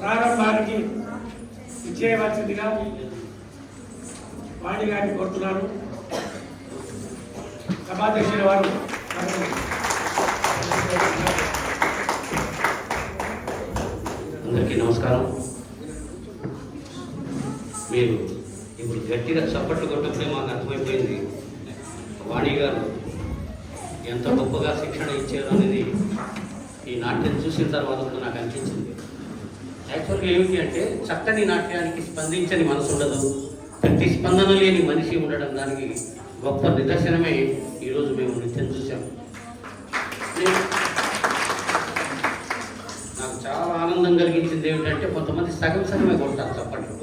ప్రారంభానికి ఇచ్చేయవలసిందిగా వాణి గారిని కోరుతున్నాను. సభాధ్యక్షుల వారు అందరికీ నమస్కారం. మీరు ఇప్పుడు గట్టిగా చప్పట్లు కొట్టప్పుడే మాకు అర్థమైపోయింది వాణి గారు ఎంత గొప్పగా శిక్షణ ఇచ్చారు అనేది ఈ నాట్యం చూసిన తర్వాత కూడా నాకు అనిపించింది. యాక్చువల్గా ఏమిటి అంటే చక్కని నాట్యానికి స్పందించని మనసు ఉండదు, ప్రతిస్పందన లేని మనిషి ఉండడం దానికి గొప్ప నిదర్శనమే ఈరోజు మేము నృత్యం చూసాం. నాకు చాలా ఆనందం కలిగించింది ఏమిటంటే కొంతమంది సగం సగమే కొడతారు చప్పట్లు.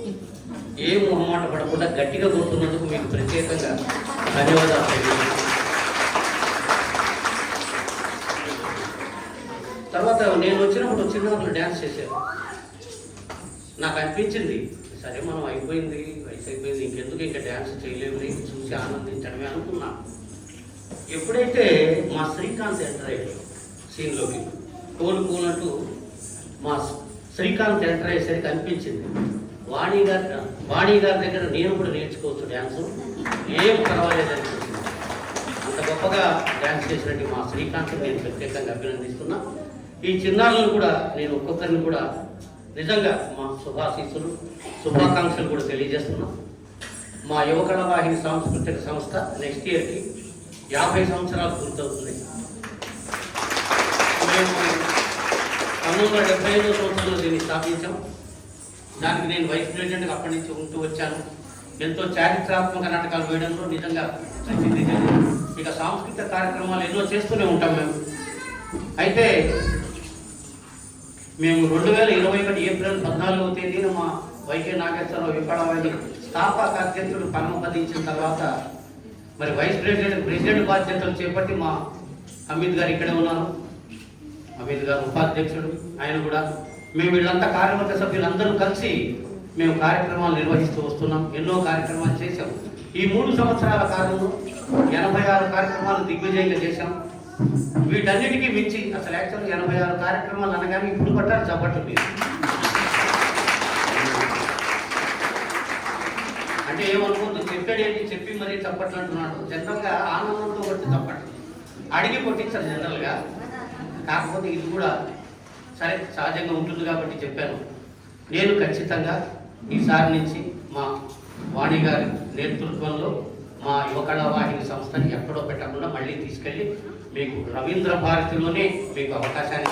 ఏ మొహమాట పడకుండా గట్టిగా కొడుతున్నందుకు మీకు ప్రత్యేకంగా ధన్యవాదాలు తెలియజేస్తాను. తర్వాత నేను వచ్చినప్పుడు చిన్నప్పుడు డ్యాన్స్ చేశాను. నాకు అనిపించింది సరే మనం అయిపోయింది, వయసు అయిపోయింది, ఇంకెందుకు ఇంకా డ్యాన్స్ చేయలేము, చూసి ఆనందించడమే అనుకున్నా. ఎప్పుడైతే మా శ్రీకాంత్ ఎంటర్ అయ్యాడు సీన్లోకి, కోలుకున్నట్టు మా శ్రీకాంత్ ఎంటర్ అయ్యేసరికి అనిపించింది వాణి గారి దగ్గర నేను కూడా నేర్చుకోవచ్చు డ్యాన్సు, ఏం పర్వాలేదు అనిపించింది. అంత గొప్పగా డ్యాన్స్ చేసినట్టు మా శ్రీకాంత్ నేను ప్రత్యేకంగా అభినందిస్తున్నా. ఈ చిన్నారులను కూడా నేను ఒక్కొక్కరిని కూడా నిజంగా మా శుభాకాంక్షలు కూడా తెలియజేస్తున్నాం. మా యువకళ వాహిని సాంస్కృతిక సంస్థ నెక్స్ట్ ఇయర్కి 50 సంవత్సరాలు పూర్తవుతుంది. మేము 1975 సంవత్సరంలో దీన్ని స్థాపించాం. దానికి నేను వైస్ ప్రెసిడెంట్గా అప్పటి నుంచి ఉంటూ వచ్చాను. ఎంతో చారిత్రాత్మక నాటకాలు వేయడంలో నిజంగా ప్రసిద్ధి చెందింది. ఇక సాంస్కృతిక కార్యక్రమాలు ఎన్నో చేస్తూనే ఉంటాం మేము. అయితే మేము 2021 ఏప్రిల్ 14వ తేదీన మా వైకే నాగేశ్వరరావు వికళవాణి స్థాపక అధ్యక్షుడు పరమపదించిన తర్వాత మరి వైస్ ప్రెసిడెంట్ బాధ్యతలు చేపట్టి మా అమిత్ గారు ఇక్కడే ఉన్నారు. అమిత్ గారు ఉపాధ్యక్షుడు, ఆయన కూడా మేము వీళ్ళంతా కార్యవర్గ సభ్యులందరూ కలిసి మేము కార్యక్రమాలు నిర్వహిస్తూ వస్తున్నాం. ఎన్నో కార్యక్రమాలు చేశాం. ఈ 3 సంవత్సరాల కాలంలో 86 కార్యక్రమాలు దిగ్విజయంగా చేశాం. వీటన్నిటికీ మించి అసలు యాక్చువల్గా 86 కార్యక్రమాలు అనగానే ఇప్పుడు పట్టారు చప్పట్లు మీరు. అంటే ఏమనుకోద్దు, చెప్పాడేంటి చెప్పి మరీ చప్పట్లు అంటున్నాడు. జనరల్గా ఆనందంతో కొట్టి చప్పట్లు అడిగి కొట్టించారు జనరల్గా. కాకపోతే ఇది కూడా సరే సహజంగా ఉంటుంది కాబట్టి చెప్పాను. నేను ఖచ్చితంగా ఈసారి నుంచి మా వాణి గారి నేతృత్వంలో మా యువకళ వాహిని సంస్థని ఎక్కడో పెట్టకుండా మళ్ళీ తీసుకెళ్ళి మీకు రవీంద్ర భారతిలోనే మీకు అవకాశాన్ని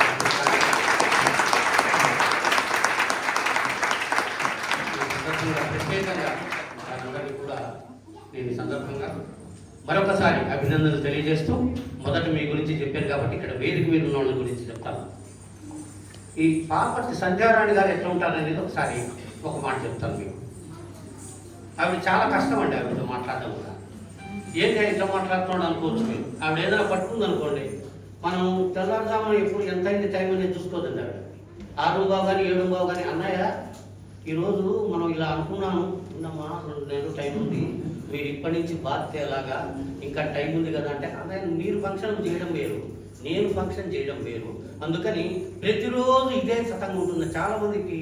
ప్రత్యేకంగా వారందరికీ కూడా నేను ఈ సందర్భంగా మరొకసారి అభినందనలు తెలియజేస్తూ మొదట మీ గురించి చెప్పాను కాబట్టి ఇక్కడ వేదిక మీద ఉన్న వాళ్ళ గురించి చెప్తాను. ఈ పాపర్తి సంధ్యారాణి గారు ఎట్లా ఉంటారనేది ఒకసారి ఒక మాట చెప్తాను మీకు. ఆవిడ చాలా కష్టం అండి ఆవిడతో మాట్లాడడం కూడా. ఏంటి ఇట్లా మాట్లాడుతున్నాడు అనుకోవచ్చు మీరు. ఆవిడ ఏదైనా పట్టుకుంది అనుకోండి, మనం తెల్లారుజామున ఎప్పుడు ఎంత అయింది టైం అనేది చూసుకోదండి ఆవిడ. 6 కానీ 7 కానీ అన్నయ్య ఈరోజు మనం ఇలా అనుకున్నాను, ఉన్నమ్మా 2 నెలలు టైం ఉంది, మీరు ఇప్పటి నుంచి బాధ్యత ఎలాగా, ఇంకా టైం ఉంది కదా అంటే, అన్నయ్య మీరు ఫంక్షన్ చేయడం వేరు, నేను ఫంక్షన్ చేయడం వేరు, అందుకని ప్రతిరోజు ఇదే సతంగా ఉంటుంది. చాలామందికి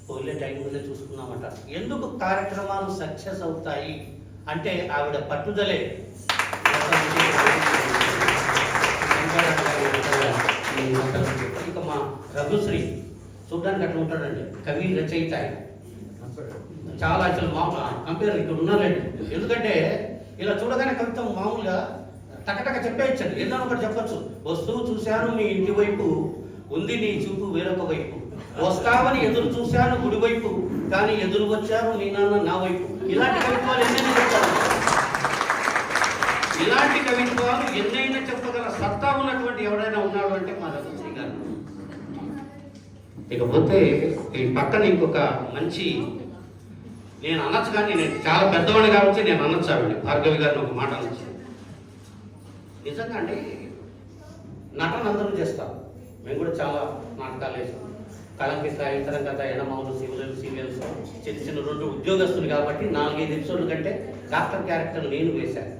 పోలే టైం ఉందే చూసుకున్నామంట. ఎందుకు కార్యక్రమాలు సక్సెస్ అవుతాయి అంటే ఆవిడ పట్టుదలే. ఇక మా రఘుశ్రీ చూడడానికి అట్లా ఉంటాడండి, కవి రచయిత. చాలా అసలు మామూలు కంపేర్ ఇక్కడ ఉన్నారండి. ఎందుకంటే ఇలా చూడగానే కవిత మామూలుగా టకటక చెప్పేయచ్చండి, ఏదైనా ఒకటి చెప్పచ్చు. వస్తూ చూశాను మీ ఇంటి వైపు, ఉంది నీ చూపు వేరొక వైపు, వస్తావని ఎదురు చూశాను గుడి వైపు, కానీ ఎదురు వచ్చారు మీ నాన్న నా వైపు. ఇలాంటి కవిత్వాలు ఎన్నైనా చెప్తారు. ఇలాంటి కవిత్వాలు ఎన్నైనా చెప్పగల సత్తా ఉన్నటువంటి ఎవరైనా ఉన్నాడు అంటే మా రఘుశ్రీ గారు. ఇకపోతే ఈ పక్కన ఇంకొక మంచి, నేను అనొచ్చు కానీ నేను చాలా పెద్దవాడిని కాబట్టి నేను అనొచ్చు ఆవిడ భార్గవి గారిని ఒక మాట అనొచ్చు. నిజంగా అండి నటన అందరూ చేస్తాం, మేము కూడా చాలా నాటకాలు వేసాం. కలంకి స్థాయి, ఇతరం కథ, ఎడమౌలు, సీరియల్స్ చిన్న చిన్న 2 ఉద్యోగస్తులు కాబట్టి 4-5 ఎపిసోడ్ల కంటే డాక్టర్ క్యారెక్టర్ నేను వేశాను.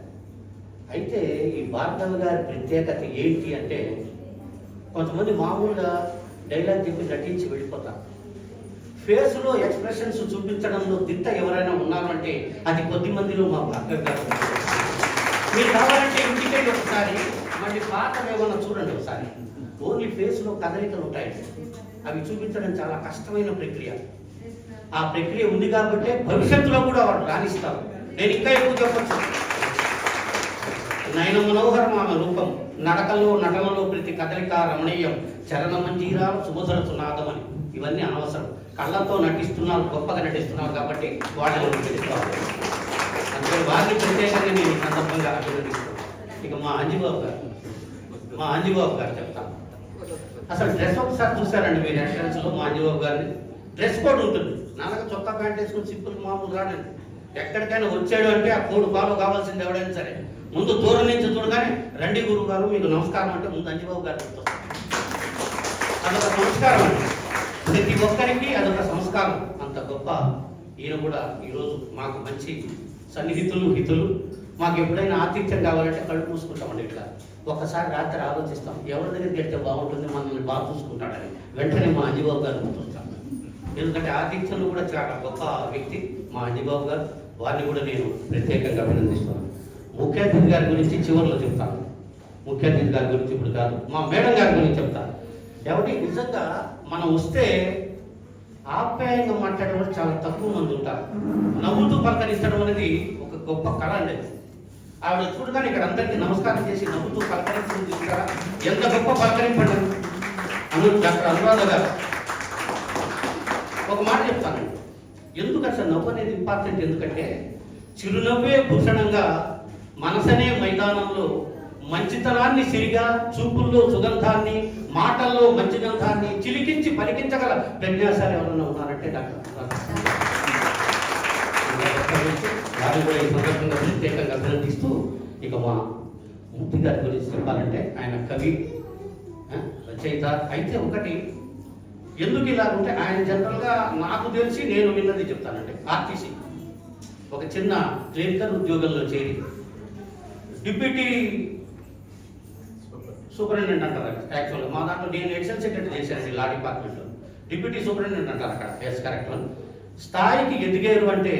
అయితే ఈ భార్గవి గారి ప్రత్యేకత ఏంటి అంటే కొంతమంది మామూలుగా డైలాగ్ చెప్పి నటించి వెళ్ళిపోతారు. ఫేస్లో ఎక్స్ప్రెషన్స్ చూపించడంలో దిట్ట ఎవరైనా ఉన్నారంటే అది కొద్ది మందిలో మా భార్గవ్ గారు. మీరు కావాలంటే ఇంటికి ఒకసారి మళ్ళీ పాట ఏమన్నా చూడండి ఒకసారి. ఓన్లీ ఫేస్లో కదలికలు ఉంటాయండి, అవి చూపించడం చాలా కష్టమైన ప్రక్రియ. ఆ ప్రక్రియ ఉంది కాబట్టి భవిష్యత్తులో కూడా వాడు రాణిస్తారు. నేను ఇంకా ఎక్కువ చెప్పచ్చు. నయన మనోహరం ఆమె రూపం, నడకల్లో నటనలో ప్రతి కదలిక రమణీయం, చరణ మంజీరాలు సుమధుర సునాదమని. ఇవన్నీ అనవసరం. కళ్ళతో నటిస్తున్నారు, గొప్పగా నటిస్తున్నారు కాబట్టి వాళ్ళని తెలుసుకోవాలి. అందుకని వారిని ప్రత్యేకంగా నేను ఈ సందర్భంగా అభినందిస్తున్నాను. ఇక మా అంజిబాబు గారు చెప్తాను. అసలు డ్రెస్ ఒకసారి చూసారండి మీరు ఎంట్రన్స్లో మా అంజిబాబు గారిని. డ్రెస్ కోడ్ ఉంటుంది. నాన్నగా చొక్కా ప్యాంట్ వేసుకుని సింపుల్ మామూలు రాడండి. ఎక్కడికైనా వచ్చాడు అంటే ఆ కోడ్ ఫాలో కావాల్సింది ఎవడైనా సరే. ముందు దూరం నుంచి చూడగానే రండి గురువు గారు మీకు నమస్కారం అంటే ముందు అంజిబాబు గారు చెప్తారు. అదొక సంస్కారం అండి, ప్రతి ఒక్కరికి అదొక సంస్కారం. అంత గొప్ప ఈయన కూడా ఈరోజు మాకు మంచి సన్నిహితులు హితులు. మాకు ఎప్పుడైనా ఆతిథ్యం కావాలంటే కళ్ళు మూసుకుంటామండి. ఇట్లా ఒక్కసారి రాత్రి ఆలోచిస్తాం ఎవరి దగ్గరికి వెళ్తే బాగుంటుంది, మనల్ని బాగా చూసుకుంటాడని. వెంటనే మా అంజిబాబు గారు గుర్తొస్తాం. ఎందుకంటే ఆతిథ్యంలో కూడా చాలా గొప్ప వ్యక్తి మా అంజిబాబు గారు. వారిని కూడా నేను ప్రత్యేకంగా అభినందిస్తున్నాను. ముఖ్య అతిథి గారి గురించి చివరిలో చెప్తాను. ముఖ్య అతిథి గారి గురించి ఇప్పుడు కాదు, మా మేడం గారి గురించి చెప్తాను. ఎవరి నిజంగా మనం వస్తే ఆప్యాయంగా మాట్లాడడం చాలా తక్కువ మంది ఉంటారు. నవ్వుతూ పలకరించడం అనేది ఒక గొప్ప కళ అండి. ఆవిడ చూడగానే ఇక్కడ అందరికీ నమస్కారం చేసి నవ్వుతూ పలకరించడం చూస్తారా, ఎంత గొప్ప పలకరింపడం. డాక్టర్ అనురాధ గారు ఒక మాట చెప్తానండి. ఎందుకు అసలు నవ్వు అనేది ఇంపార్టెంట్, ఎందుకంటే చిరునవ్వే భూషణంగా, మనసనే మైదానంలో మంచితనాన్ని సిరిగా, చూపుల్లో సుగంధాన్ని, మాటల్లో మంచి గంధాన్ని చిలికించి పలికించగల ప్రజ్ఞాశాలు ఎవరైనా ఉన్నారంటే డాక్టర్ వారిని కూడా ఈ సందర్భంగా ప్రత్యేకంగా అభినందిస్తూ, ఇక మా మూర్తి గారి గురించి చెప్పాలంటే ఆయన కవి, రచయిత. అయితే ఒకటి ఎందుకు ఇలా ఉంటే ఆయన జనరల్గా నాకు తెలిసి నేను విన్నది చెప్తానంటే, ఆర్టీసీ ఒక చిన్న క్లినికల్ ఉద్యోగంలో చేరి డిప్యూటీ సూపరింటెండెంట్ అంటారు యాక్చువల్గా. మా దాంట్లో నేను ఎడిషనల్ సెక్రటరీ చేశాను లా డిపార్ట్మెంట్లో. డిప్యూటీ సూపరింటెండెంట్ అంటారు అక్కడ. Yes correct. స్థాయికి ఎదిగారు అంటే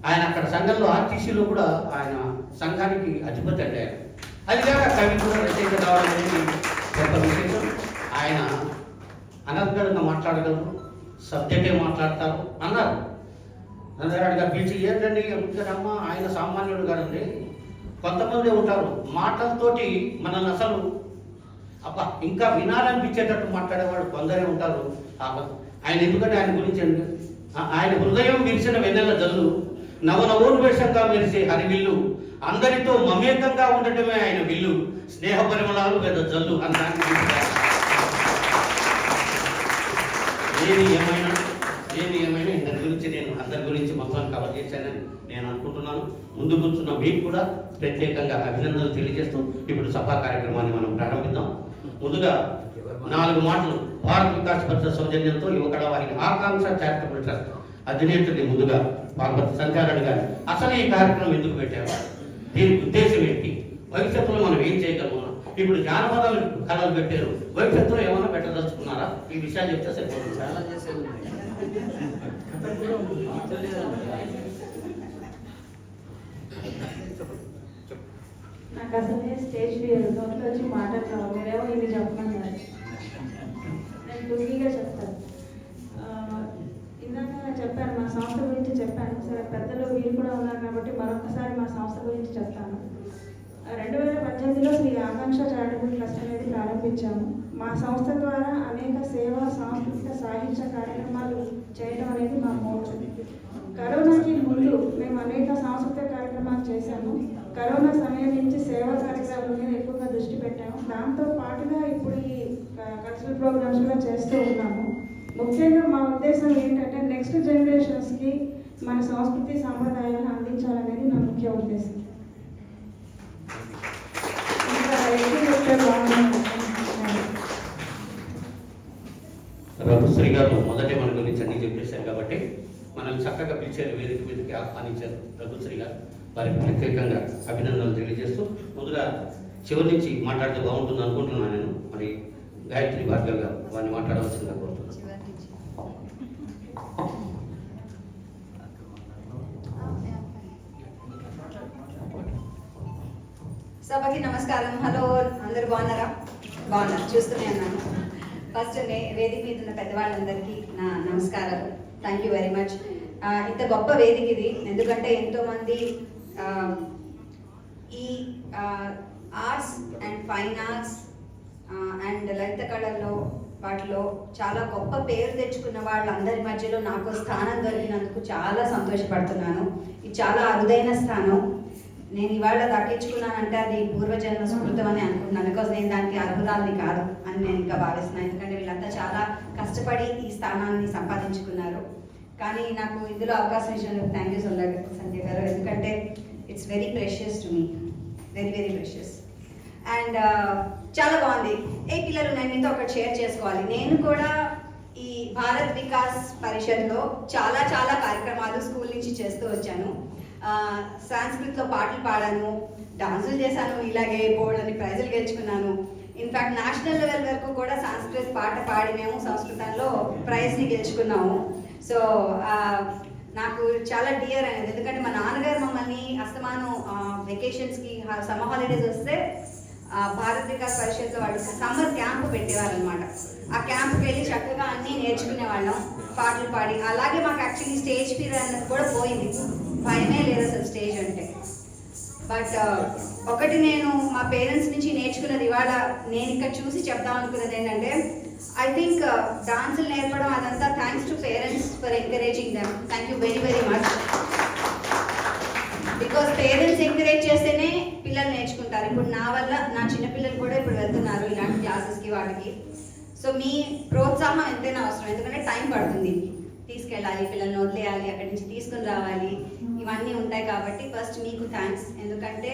ఆయన అక్కడ సంఘంలో ఆర్టీసీలో కూడా ఆయన సంఘానికి అధిపతి అంటే అది కాక కవి కూడా రచయిత కావడం అనేది గొప్ప విశేషం. ఆయన అనర్గళంగా మాట్లాడగలరు, సబ్జెక్టే మాట్లాడతారు అన్నారు. నందరాడు గారు పిలిచి ఏంటండి అమ్మ ఆయన సామాన్యుడు కాదండి, కొంతమంది ఉంటారు మాటలతోటి మనల్ని అసలు అబ్బా ఇంకా వినాలనిపించేటట్టు మాట్లాడేవాడు కొందరే ఉంటారు. ఆయన ఎందుకంటే ఆయన గురించి ఆయన హృదయం విరిసిన వెన్నెల జల్లు, నవనవోన్వేషంగా మెరిసే హరివిల్లు, అందరితో మమేకంగా ఉండటమే ఆయన విల్లు, స్నేహ పరిమళాలు పెద్ద జల్లు అన్నానికి ఏది ఏమైనా ఇందరి గురించి నేను అందరి గురించి మొత్తం కవర్ చేశానని నేను అనుకుంటున్నాను. ముందు కూర్చున్న మీకు కూడా ప్రత్యేకంగా అభినందనలు తెలియజేస్తూ ఇప్పుడు సభా కార్యక్రమాన్ని మనం ప్రారంభిద్దాం. ముందుగా 4 మాటలు భారత వికాస్ పరిషత్ సౌజన్యంతో యువకళ వాహిని ఆకాంక్ష చారిటబుల్ ట్రస్ట్ అధినేతని ముందుగా పార్వతి సంచారణ గారు అసలు ఈ కార్యక్రమం ఎందుకు పెట్టారు, దీని ఉద్దేశం ఏంటి, భవిష్యత్తులో మనం ఏం చేయగలము, ఇప్పుడు జానపదాలు కళలు పెట్టారు, భవిష్యత్తులో ఏమైనా పెట్టదలుచుకున్నారా, ఈ విషయాలు చెప్తే సరిపోతుంది. చాలా చేసేది నాకు అసలే స్టేజ్ ఫియర్, నోట్లో వచ్చి మాట్లాడతాను. మీరేమో ఇది చెప్పమన్నారు, నేను టూకీగా చెప్తాను. ఇందాక చెప్పాను, మా సంస్థ గురించి చెప్పాను. సరే పెద్దలు మీరు కూడా ఉన్నారు కాబట్టి మరొకసారి మా సంస్థ గురించి చెప్తాను. 2018లో శ్రీ ఆకాంక్ష చారిటబుల్ ట్రస్ట్ అనేది ప్రారంభించాము. మా సంస్థ ద్వారా అనేక సేవా, సాంస్కృతిక, సాహిత్య కార్యక్రమాలు చేయడం అనేది మా మోటో. కరోనాకి ముందు మేము అనేక సాంస్కృతిక కార్యక్రమాలు చేశాము. కరోనా సమయం నుంచి సేవా కార్యక్రమాల మీద ఎక్కువగా దృష్టి పెట్టాము. దాంతో పాటుగా ఇప్పుడు ఈ కల్చరల్ ప్రోగ్రామ్స్ కూడా చేస్తూ ఉన్నాము. ముఖ్యంగా మా ఉద్దేశం ఏంటంటే నెక్స్ట్ జనరేషన్స్కి మన సంస్కృతి సాంప్రదాయాలను అందించాలనేది నా ముఖ్య ఉద్దేశం. రఘుశ్రీ గారు మొదటే మన గురించి అన్ని చెప్పేశారు కాబట్టి మనల్ని చక్కగా పిలిచారు, వేదిక మీదకి ఆహ్వానించారు రఘుశ్రీ గారు. వారికి ప్రత్యేకంగా అభినందనలు తెలియజేస్తూ ముందుగా చివరి నుంచి మాట్లాడితే బాగుంటుంది అనుకుంటున్నాను నేను. మరి గాయత్రి భార్గవ్ గారు వారిని మాట్లాడవలసిందిగా కోరుతున్నాను. సభకి నమస్కారం. హలో, అందరూ బాగున్నారా? బాగున్నారు, చూస్తూనే ఉన్నాను. ఫస్ట్ వేదిక మీద ఉన్న పెద్దవాళ్ళందరికీ నా నమస్కారాలు. Thank you very much. ఇంత గొప్ప వేదిక ఇది, ఎందుకంటే ఎంతోమంది ఈ arts and fine arts and లలిత కళల్లో వాటిలో చాలా గొప్ప పేరు తెచ్చుకున్న వాళ్ళందరి మధ్యలో నాకు స్థానం దొరికినందుకు చాలా సంతోషపడుతున్నాను. ఇది చాలా అరుదైన స్థానం. నేను ఇవాళ దక్కించుకున్నానంటే అది పూర్వజన్మ స్మృతం అని అనుకుంటున్నాను. బికాజ్ నేను దానికి అర్హురాలని కాదు అని నేను ఇంకా భావిస్తున్నాను. ఎందుకంటే వీళ్ళంతా చాలా కష్టపడి ఈ స్థానాన్ని సంపాదించుకున్నారు. కానీ నాకు ఇందులో అవకాశం ఇచ్చినందుకు థ్యాంక్ యూ సంజయ్ గారు. ఎందుకంటే it's very precious to me, very very precious. And చాలా బాగుంది. పిల్లలు, నేను మీతో ఒకటి షేర్ చేసుకోవాలి. నేను కూడా ఈ భారత్ వికాస్ పరిషత్లో చాలా చాలా కార్యక్రమాలు స్కూల్ నుంచి చేస్తూ వచ్చాను. సంస్కృత్లో పాటలు పాడాను, డాన్సులు చేశాను, ఇలాగే బోర్డు అని ప్రైజులు గెలుచుకున్నాను. ఇన్ఫ్యాక్ట్ నేషనల్ లెవెల్ వరకు కూడా సంస్కృత్ పాట పాడి మేము సంస్కృతంలో ప్రైజ్ని గెలుచుకున్నాము. సో నాకు చాలా డియర్ అనేది, ఎందుకంటే మా నాన్నగారు మమ్మల్ని అస్తమానం వెకేషన్స్కి సమ్మర్ హాలిడేస్ వస్తే భారత్ వికాస్ పరిషత్లో వాళ్ళు సమ్మర్ క్యాంప్ పెట్టేవారు అనమాట. ఆ క్యాంప్కి వెళ్ళి చక్కగా అన్నీ నేర్చుకునే వాళ్ళం, పాటలు పాడి. అలాగే మాకు యాక్చువల్లీ స్టేజ్ ఫియర్ అన్నది కూడా పోయింది, భయమే లేదు అసలు స్టేజ్ అంటే. బట్ ఒకటి నేను మా పేరెంట్స్ నుంచి నేర్చుకున్నది, ఇవాళ నేను ఇక్కడ చూసి చెప్దాం అనుకున్నది ఏంటంటే, ఐ థింక్ డాన్సులు నేర్పడం అదంతా thanks to parents for encouraging them. Thank you very very much. Because parents encourage చేస్తేనే పిల్లలు నేర్చుకుంటారు. ఇప్పుడు నా వల్ల నా చిన్నపిల్లలు కూడా ఇప్పుడు వెళ్తున్నారు ఇలాంటి క్లాసెస్కి వాటికి. సో మీ ప్రోత్సాహం ఎంతైనా అవసరం, ఎందుకంటే టైం పడుతుంది. తీసుకెళ్ళాలి, పిల్లల్ని వదిలేయాలి, అక్కడి నుంచి తీసుకుని రావాలి, ఇవన్నీ ఉంటాయి. కాబట్టి ఫస్ట్ మీకు థ్యాంక్స్. ఎందుకంటే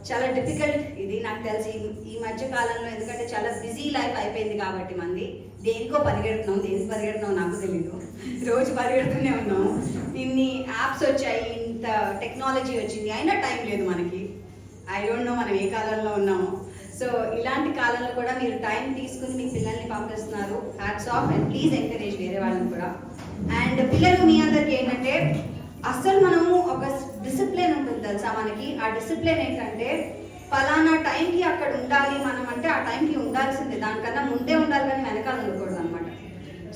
చాలా డిఫికల్ట్ ఇది నాకు తెలిసి ఈ మధ్య కాలంలో, ఎందుకంటే చాలా బిజీ లైఫ్ అయిపోయింది కాబట్టి మంది దేనికో పరిగెడుతున్నాం, దేనికి పరిగెడుతున్నాం నాకు తెలీదు, రోజు పరిగెడుతూనే ఉన్నాం. ఇన్ని యాప్స్ వచ్చాయి, ఇంత టెక్నాలజీ వచ్చింది, అయినా టైం లేదు మనకి. ఐ డోంట్ నో మనం ఏ కాలంలో ఉన్నామో. సో ఇలాంటి కాలంలో కూడా మీరు టైం తీసుకుని మీ పిల్లల్ని పంపిస్తున్నారు. Hats off. And please encourage వేరే వాళ్ళని కూడా. అండ్ పిల్లలు మీ అందరికి ఏంటంటే, అస్సలు మనము ఒక డిసిప్లిన్ ఉంటుంది తెలుసా మనకి. ఆ డిసిప్లిన్ ఏంటంటే, ఫలానా టైంకి అక్కడ ఉండాలి మనం అంటే ఆ టైంకి ఉండాల్సిందే, దానికన్నా ముందే ఉండాలి కానీ వెనకాల ఉండకూడదు అనమాట.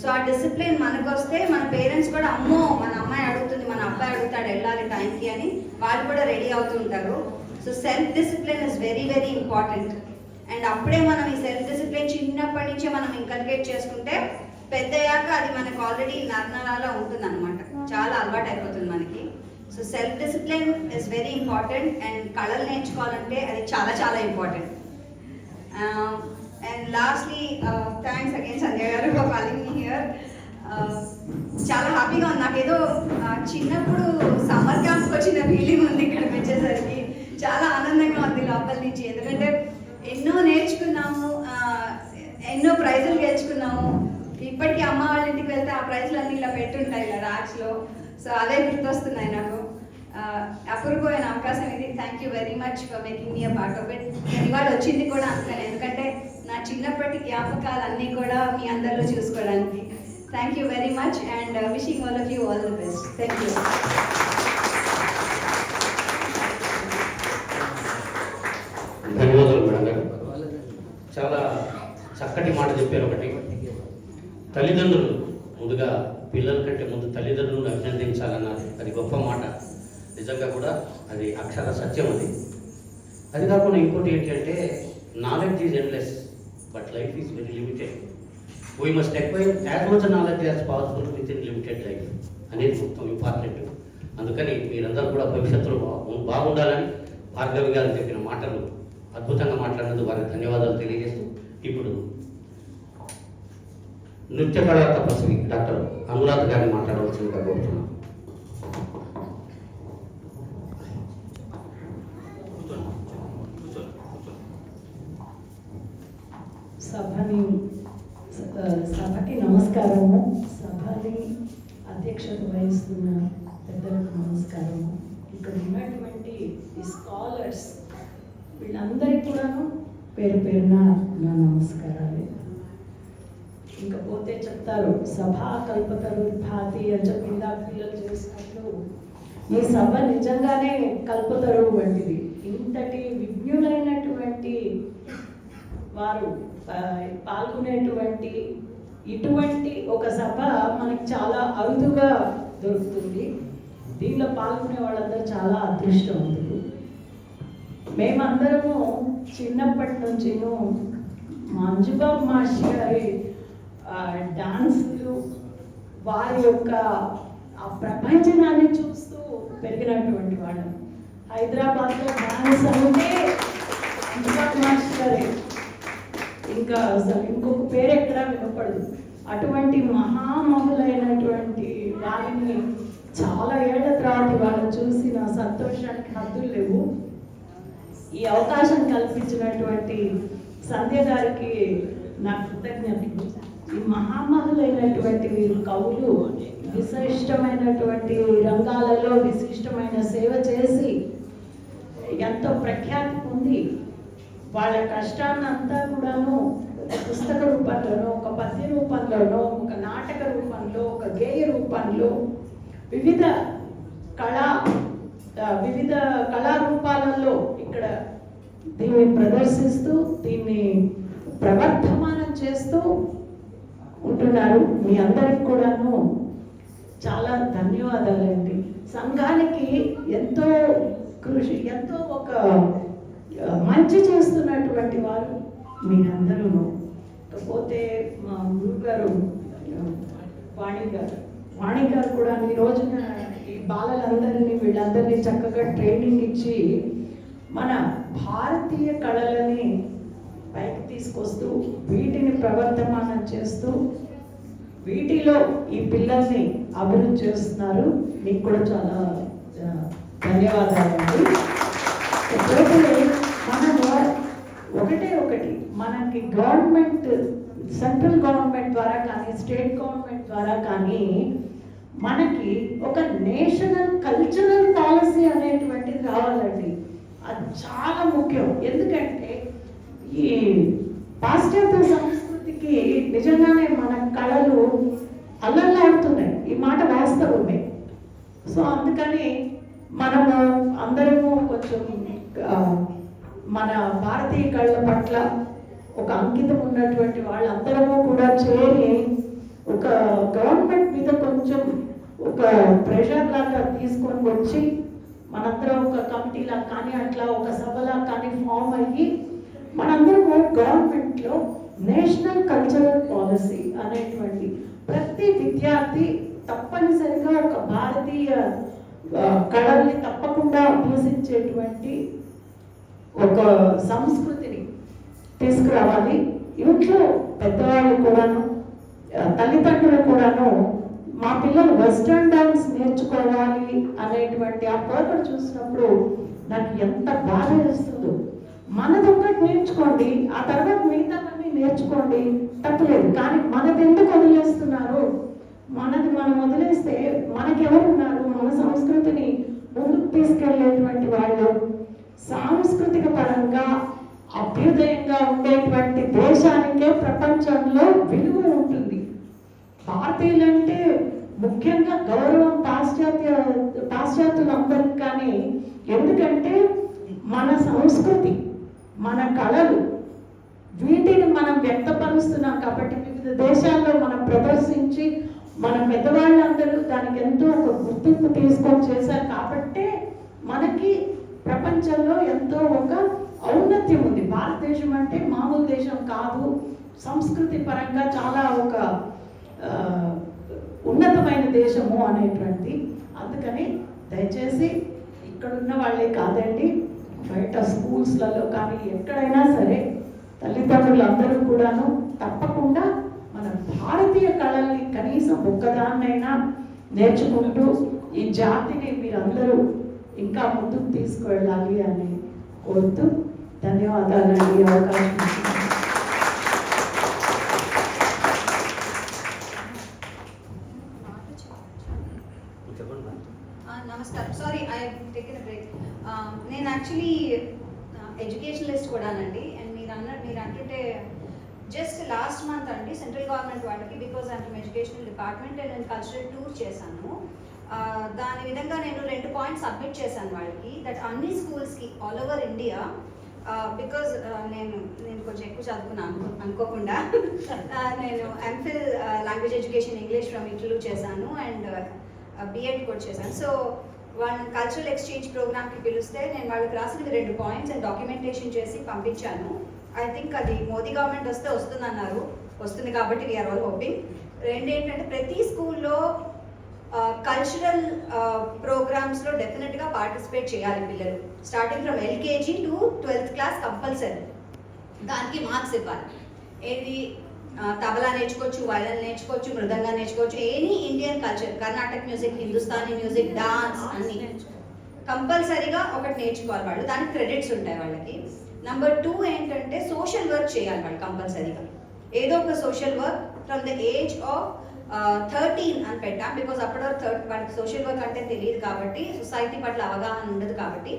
సో ఆ డిసిప్లిన్ మనకు వస్తే మన పేరెంట్స్ కూడా, అమ్మో మన అమ్మాయి అడుగుతుంది, మన అబ్బాయి అడుగుతాడు వెళ్ళాలి టైంకి అని వాళ్ళు కూడా రెడీ అవుతూ ఉంటారు. So self discipline is very very important. And అప్పుడే మనం ఈ సెల్ఫ్ డిసిప్లిన్ చిన్నప్పటి నుంచే మనం ఇంకల్కేట్ చేసుకుంటే పెద్దయ్యాక అది మనకు ఆల్రెడీ నర్నరాలో ఉంటుంది అనమాట, చాలా అలవాటు అయిపోతుంది మనకి. So self discipline is very important. And కళలు నేర్చుకోవాలంటే అది చాలా చాలా important. And lastly thanks again Sanjay గారు ఫర్ కాలింగ్ మీ హియర్. చాలా హ్యాపీగా ఉంది నాకేదో చిన్నప్పుడు సమ్మర్ క్యాంప్కి వచ్చిన ఫీలింగ్ ఉంది ఇక్కడికి వచ్చేసరికి. చాలా ఆనందంగా ఉంది లోపల నుంచి, ఎందుకంటే ఎన్నో నేర్చుకున్నాము, ఎన్నో ప్రైజులు గెలుచుకున్నాము. ఇప్పటికీ అమ్మ వాళ్ళ ఇంటికి వెళ్తే ఆ ప్రైజ్లు అన్నీ ఇలా పెట్టుంటాయి ఇలా ర్యాక్స్లో. సో అదే గుర్తొస్తున్నాయి నాకు. అపూర్వమైన అవకాశం ఇది. Thank you very much for making me a part of it. నేను ఇవాళ వచ్చింది కూడా అందుకని, ఎందుకంటే నా చిన్నప్పటి జ్ఞాపకాలు అన్నీ కూడా మీ అందరిలో చూసుకోవడానికి. Thank you very much and wishing all of you all the best. Thank you. ధన్యవాదాలు మేడం గారు, చాలా చక్కటి మాట చెప్పారు. ఒకటి, తల్లిదండ్రులు ముందుగా పిల్లల కంటే ముందు తల్లిదండ్రులను అభినందించాలన్నది అది గొప్ప మాట. నిజంగా కూడా అది అక్షర సత్యం. అది కాకుండా ఇంకోటి ఏంటంటే, knowledge is endless but life is very limited. We must acquire as much knowledge as possible with in limited life అనేది మొత్తం ఇంపార్టెంట్. అందుకని మీరందరూ కూడా భవిష్యత్తులో బాగుండాలని భార్గవి గారు చెప్పిన మాటలు అద్భుతంగా మాట్లాడినందుకు వారికి ధన్యవాదాలు తెలియజేస్తూ, ఇప్పుడు నృత్య కళా తపస్వి డాక్టర్ అనురాధ గారిని మాట్లాడవలసిందిగా కోరుతున్నాను. సభకి నమస్కారము. సభని అధ్యక్షత వహిస్తున్న పెద్దలకు నమస్కారము. ఇక్కడ ఉన్నటువంటి ఈ స్కాలర్స్ వీళ్ళందరికీ కూడాను పేరు పేరున నా నమస్కారాలు. ఇంకపోతే చెప్తారు సభా కల్పతరు భాతి అని చెప్పి ఇందాక పిల్లలు చేసినట్లు ఈ సభ నిజంగానే కల్పతరు వంటిది. ఇంతటి విజ్ఞులైనటువంటి వారు పాల్గొనేటువంటి ఇటువంటి ఒక సభ మనకి చాలా అరుదుగా దొరుకుతుంది. దీనిలో పాల్గొనే వాళ్ళందరూ చాలా అదృష్టవంతులు. మేమందరము చిన్నప్పటి నుంచి మంజుబాబు మాస్టర్ గారి డాన్సులు, వారి యొక్క ఆ ప్రపంచనాన్ని చూస్తూ పెరిగినటువంటి వాళ్ళం. హైదరాబాద్లో డాన్స్ అంటే మంజుబాబు మాస్టర్ గారి, ఇంకా ఇంకొక పేరు ఎక్కడా వినపడదు. అటువంటి మహామహులైనటువంటి వారిని చాలా ఏళ్ల తర్వాత వాళ్ళని చూసి నా సంతోషానికి హద్దులు లేవు. ఈ అవకాశం కల్పించినటువంటి సంధ్య గారికి నా కృతజ్ఞతలు. ఈ మహామహులైనటువంటి వీరు కవులు విశిష్టమైనటువంటి రంగాలలో విశిష్టమైన సేవ చేసి ఎంతో ప్రఖ్యాతి పొంది వాళ్ళ కష్టాన్నంతా కూడాను పుస్తక రూపంలోనో, ఒక పద్య రూపంలోనో, ఒక నాటక రూపంలో, ఒక గేయ రూపంలో వివిధ కళారూపాలలో ఇక్కడ దీన్ని ప్రదర్శిస్తూ దీన్ని ప్రవర్ధమానం చేస్తూ ఉంటున్నారు. మీ అందరికి కూడాను చాలా ధన్యవాదాలండి. సంఘానికి ఎంతో కృషి, ఎంతో ఒక మంచి చేస్తున్నటువంటి వారు మీరందరూ. కాకపోతే మా గురువు గారు వాణి గారు కూడా ఈ రోజున ఈ బాలలందరినీ వీళ్ళందరినీ చక్కగా ట్రైనింగ్ ఇచ్చి మన భారతీయ కళలని పైకి తీసుకొస్తూ వీటిని ప్రవర్ధమానం చేస్తూ వీటిలో ఈ పిల్లల్ని అభివృద్ధి చేస్తున్నారు. మీకు కూడా చాలా ధన్యవాదాలండి. మనము ఒకటి మనకి గవర్నమెంట్, సెంట్రల్ గవర్నమెంట్ ద్వారా కానీ స్టేట్ గవర్నమెంట్ ద్వారా కానీ మనకి ఒక నేషనల్ కల్చరల్ పాలసీ అనేటువంటిది రావాలండి. అది చాలా ముఖ్యం. ఎందుకంటే ఈ పాశ్చాత్య సంస్కృతికి నిజంగానే మన కళలు అల్లల్లాడుతున్నాయి. ఈ మాట వాస్తవమే. సో అందుకని మనము అందరము కొంచెం మన భారతీయ కళల పట్ల ఒక అంకితం ఉన్నటువంటి వాళ్ళందరము కూడా చేరి ఒక గవర్నమెంట్ మీద కొంచెం ఒక ప్రెషర్ లాగా తీసుకొని వచ్చి మనందరం ఒక కమిటీలా కానీ అట్లా ఒక సభలా కానీ ఫామ్ అయ్యి మనందరము గవర్నమెంట్లో నేషనల్ కల్చరల్ పాలసీ అనేటువంటి ప్రతి విద్యార్థి తప్పనిసరిగా ఒక భారతీయ కళల్ని తప్పకుండా అభ్యసించేటువంటి ఒక సంస్కృతిని తీసుకురావాలి. ఇంట్లో పెద్దవాళ్ళు కూడాను, తల్లిదండ్రులు కూడాను మా పిల్లలు వెస్ట్రన్ డాన్స్ నేర్చుకోవాలి అనేటువంటి ఆ కోరికను చూసినప్పుడు నాకు ఎంత బాధ వేస్తుందో. మనదొక్కటి నేర్చుకోండి, ఆ తర్వాత మిగతావన్నీ నేర్చుకోండి, తప్పలేదు. కానీ మనది ఎందుకు వదిలేస్తున్నారు? మనది మనం వదిలేస్తే మనకెవరున్నారు? మన సంస్కృతిని ముందుకు తీసుకెళ్లేటువంటి వాళ్ళు, సాంస్కృతిక పరంగా అభ్యుదయంగా ఉండేటువంటి దేశానికే ప్రపంచంలో విలువ ఉంటుంది. భారతీయులంటే ముఖ్యంగా గౌరవం పాశ్చాత్యులందరికీ. కానీ ఎందుకంటే మన సంస్కృతి, మన కళలు, వీటిని మనం వ్యక్తపరుస్తున్నాం కాబట్టి వివిధ దేశాల్లో మనం ప్రదర్శించి మన పెద్దవాళ్ళందరూ దానికి ఎంతో ఒక గుర్తింపు తీసుకొని చేశారు కాబట్టే మనకి ప్రపంచంలో ఎంతో ఒక ఔన్నత్యం ఉంది. భారతదేశం అంటే మామూలు దేశం కాదు, సంస్కృతి పరంగా చాలా ఒక ఉన్నతమైన దేశము అనేటువంటి. అందుకని దయచేసి ఇక్కడున్న వాళ్ళే కాదండి, బయట స్కూల్స్లలో కానీ ఎక్కడైనా సరే తల్లిదండ్రులందరూ కూడాను తప్పకుండా మన భారతీయ కళల్ని కనీసం ఒక్కదాన్నైనా నేర్చుకుంటూ ఈ జాతిని మీరందరూ ఇంకా ముందుకు తీసుకువెళ్ళాలి అని కోరుతూ ధన్యవాదాలండి అవకాశం. నమస్కారం. Sorry, I taken break. నేను యాక్చువల్లీ ఎడ్యుకేషనలిస్ట్ కూడానండి. అండ్ మీరు అంటుంటే జస్ట్ లాస్ట్ మంత్ అండి సెంట్రల్ గవర్నమెంట్ వాళ్ళకి, because I M educational department and నేను కల్చరల్ టూర్ చేశాను. దాని విధంగా నేను 2 పాయింట్స్ సబ్మిట్ చేశాను వాళ్ళకి, దట్ అన్ని స్కూల్స్కి ఆల్ ఓవర్ ఇండియా, బికాజ్ నేను కొంచెం ఎక్కువ చదువుకున్నాను అనుకోకుండా నేను MPhil language education English from Italy చేశాను అండ్ బిఎడ్ కూడా చేశాను. సో వాళ్ళ కల్చరల్ ఎక్స్చేంజ్ ప్రోగ్రామ్కి పిలిస్తే నేను వాళ్ళకి రాసిన 2 పాయింట్స్ అండ్ డాక్యుమెంటేషన్ చేసి పంపించాను. ఐ థింక్ అది మోదీ గవర్నమెంట్ వస్తే వస్తుందన్నారు, వస్తుంది కాబట్టి వీఆర్ ఆల్ హోపింగ్. 2 ఏంటంటే ప్రతి స్కూల్లో కల్చరల్ ప్రోగ్రామ్స్లో డెఫినెట్గా పార్టిసిపేట్ చేయాలి పిల్లలు, starting from LKG to 12th class compulsory. దానికి మార్క్స్ ఇవ్వాలి. ఏది తబలా నేర్చుకోవచ్చు, వయలిన్ నేర్చుకోవచ్చు, మృదంగా నేర్చుకోవచ్చు, any Indian culture, Karnataka music, Hindustani music, dance అన్ని కంపల్సరీగా ఒకటి నేర్చుకోవాలి వాళ్ళు, దానికి క్రెడిట్స్ ఉంటాయి వాళ్ళకి. నెంబర్ 2 ఏంటంటే సోషల్ వర్క్ చేయాలి వాళ్ళు కంపల్సరీగా, ఏదో ఒక social work from the age of 13 అని పెట్టాం, బికాజ్ అప్పటి వరకు వాళ్ళకి సోషల్ వర్క్ అంటే తెలియదు కాబట్టి, సొసైటీ పట్ల అవగాహన ఉండదు కాబట్టి.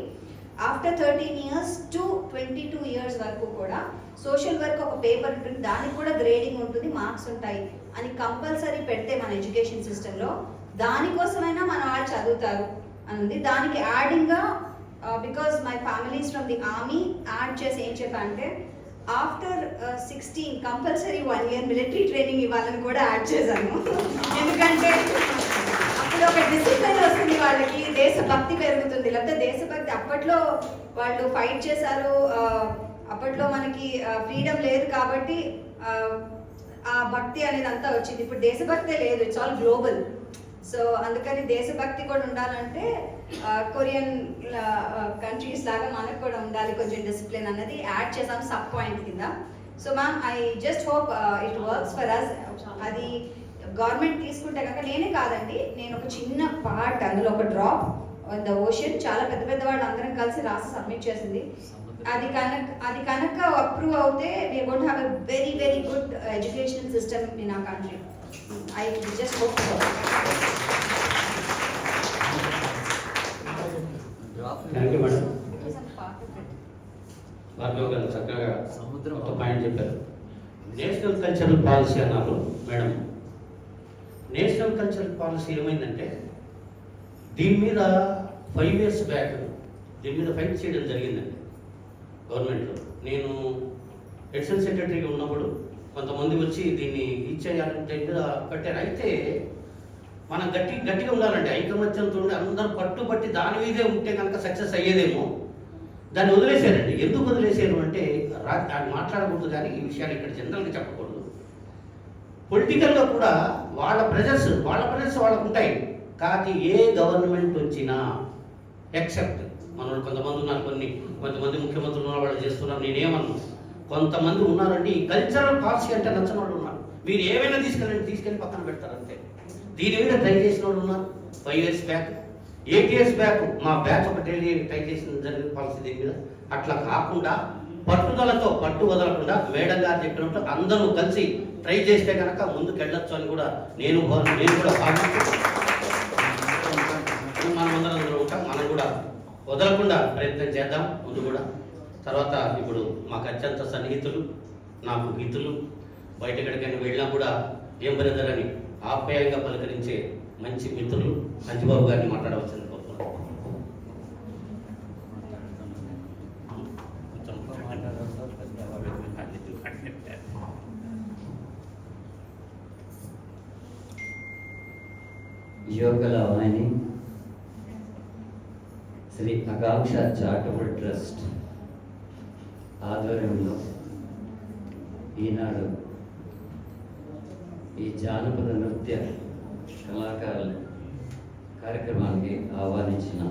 ఆఫ్టర్ 13 years టు 22 years వరకు కూడా సోషల్ వర్క్ ఒక పేపర్ ఉంటుంది, దానికి కూడా గ్రేడింగ్ ఉంటుంది, మార్క్స్ ఉంటాయి అని కంపల్సరీ పెడితే మన ఎడ్యుకేషన్ సిస్టంలో దానికోసమైనా మన వాళ్ళు చదువుతారు అని ఉంది. దానికి యాడింగ్గా because my families from the army add చేసి ఏం చెప్పా అంటే after 16 compulsory 1 year military training ఇవ్వాలని కూడా యాడ్ చేశాను. ఎందుకంటే అప్పుడు ఒక డిసిప్లిన్ వస్తుంది వాళ్ళకి, దేశభక్తి పెరుగుతుంది. లేకపోతే దేశభక్తి అప్పట్లో వాళ్ళు ఫైట్ చేశారు, అప్పట్లో మనకి ఫ్రీడమ్ లేదు కాబట్టి ఆ భక్తి అనేది అంతా వచ్చింది. ఇప్పుడు దేశభక్తే లేదు, ఇట్స్ ఆల్ గ్లోబల్. సో అందుకని దేశభక్తి కూడా ఉండాలంటే కొరియన్ కంట్రీస్ లాగా మనకు కూడా ఉండాలి కొంచెం డిసిప్లిన్ అన్నది యాడ్ చేసాం సబ్ పాయింట్ కింద. So ma'am I just hope it works for us. అది గవర్నమెంట్ తీసుకుంటే కనుక నేనే కాదండి, నేను ఒక చిన్న పార్ట్, అందులో ఒక డ్రాప్ ఆన్ ద ఓషన్, చాలా పెద్ద పెద్ద వాళ్ళు అందరం కలిసి రాసి సబ్మిట్ చేసింది. అది కనుక అప్రూవ్ అవుతే we are going to have a very very good educational system in our country. I just hope so. Thank you madam. Bhargav గారు చక్కగా ఒక పాయింట్ చెప్పారు. నేషనల్ కల్చరల్ పాలసీ అన్నారు మేడం. నేషనల్ కల్చరల్ పాలసీ ఏమైందంటే దీని మీద 5 years బ్యాక్ దీని మీద ఫైట్ చేయడం జరిగిందండి గవర్నమెంట్లో. నేను ఎడిషనల్ సెక్రటరీగా ఉన్నప్పుడు కొంతమంది వచ్చి దీన్ని ఇచ్చేయాలంటే కట్టారు. అయితే మనం గట్టిగా ఉండాలంటే ఐకమత్యంతో ఉండి అందరూ పట్టుబట్టి దాని మీదే ఉంటే కనుక సక్సెస్ అయ్యేదేమో. దాన్ని వదిలేశారండి. ఎందుకు వదిలేశారు అంటే దాన్ని మాట్లాడకూడదు, కానీ ఈ విషయాలు ఇక్కడ జనరల్గా చెప్పకూడదు. పొలిటికల్గా కూడా వాళ్ళ ప్రెజర్స్ వాళ్ళకు ఉంటాయి. కానీ ఏ గవర్నమెంట్ వచ్చినా ఎక్సెప్ట్ మన కొంతమంది ఉన్నారు, కొంతమంది ముఖ్యమంత్రులు ఉన్న వాళ్ళు చేస్తున్నారు, నేనేమన్నా కొంతమంది ఉన్నారండి ఈ కల్చరల్ పాలసీ అంటే నచ్చని వాళ్ళు ఉన్నారు. మీరు ఏమైనా తీసుకెళ్ళి పక్కన పెడతారు అంతే. దీని మీద ట్రై చేసిన వాళ్ళు ఉన్నారు. 5 years బ్యాక్ 8 years బ్యాక్ మా బ్యాచ్ ఒకటి ట్రై చేసిన జరిగిన పాలసీ దీని మీద. అట్లా కాకుండా పట్టుదలతో పట్టు వదలకుండా మేడం గారు చెప్పినట్టు అందరూ కలిసి ట్రై చేస్తే కనుక ముందుకు వెళ్ళొచ్చు అని కూడా నేను కూడా భావిస్తున్నాను. మనమందరం అందులో ఉంటాం, మనం కూడా వదలకుండా ప్రయత్నం చేద్దాం ముందు కూడా. తర్వాత ఇప్పుడు మాకు అత్యంత సన్నిహితులు, నాకు గీతులు, బయట ఎక్కడికైనా వెళ్ళినా కూడా ఏం బ్రదర్ అని ఆప్యాయంగా పలకరించే మంచి మిత్రులు అంజబాబు గారిని మాట్లాడవలసింది కోరుతున్నాను. యోగలవాణి శ్రీ ఆకాంక్ష చారిటబుల్ ట్రస్ట్ ఆధ్వర్యంలో ఈనాడు ఈ జానపద నృత్య కళాకారుల కార్యక్రమానికి ఆహ్వానించిన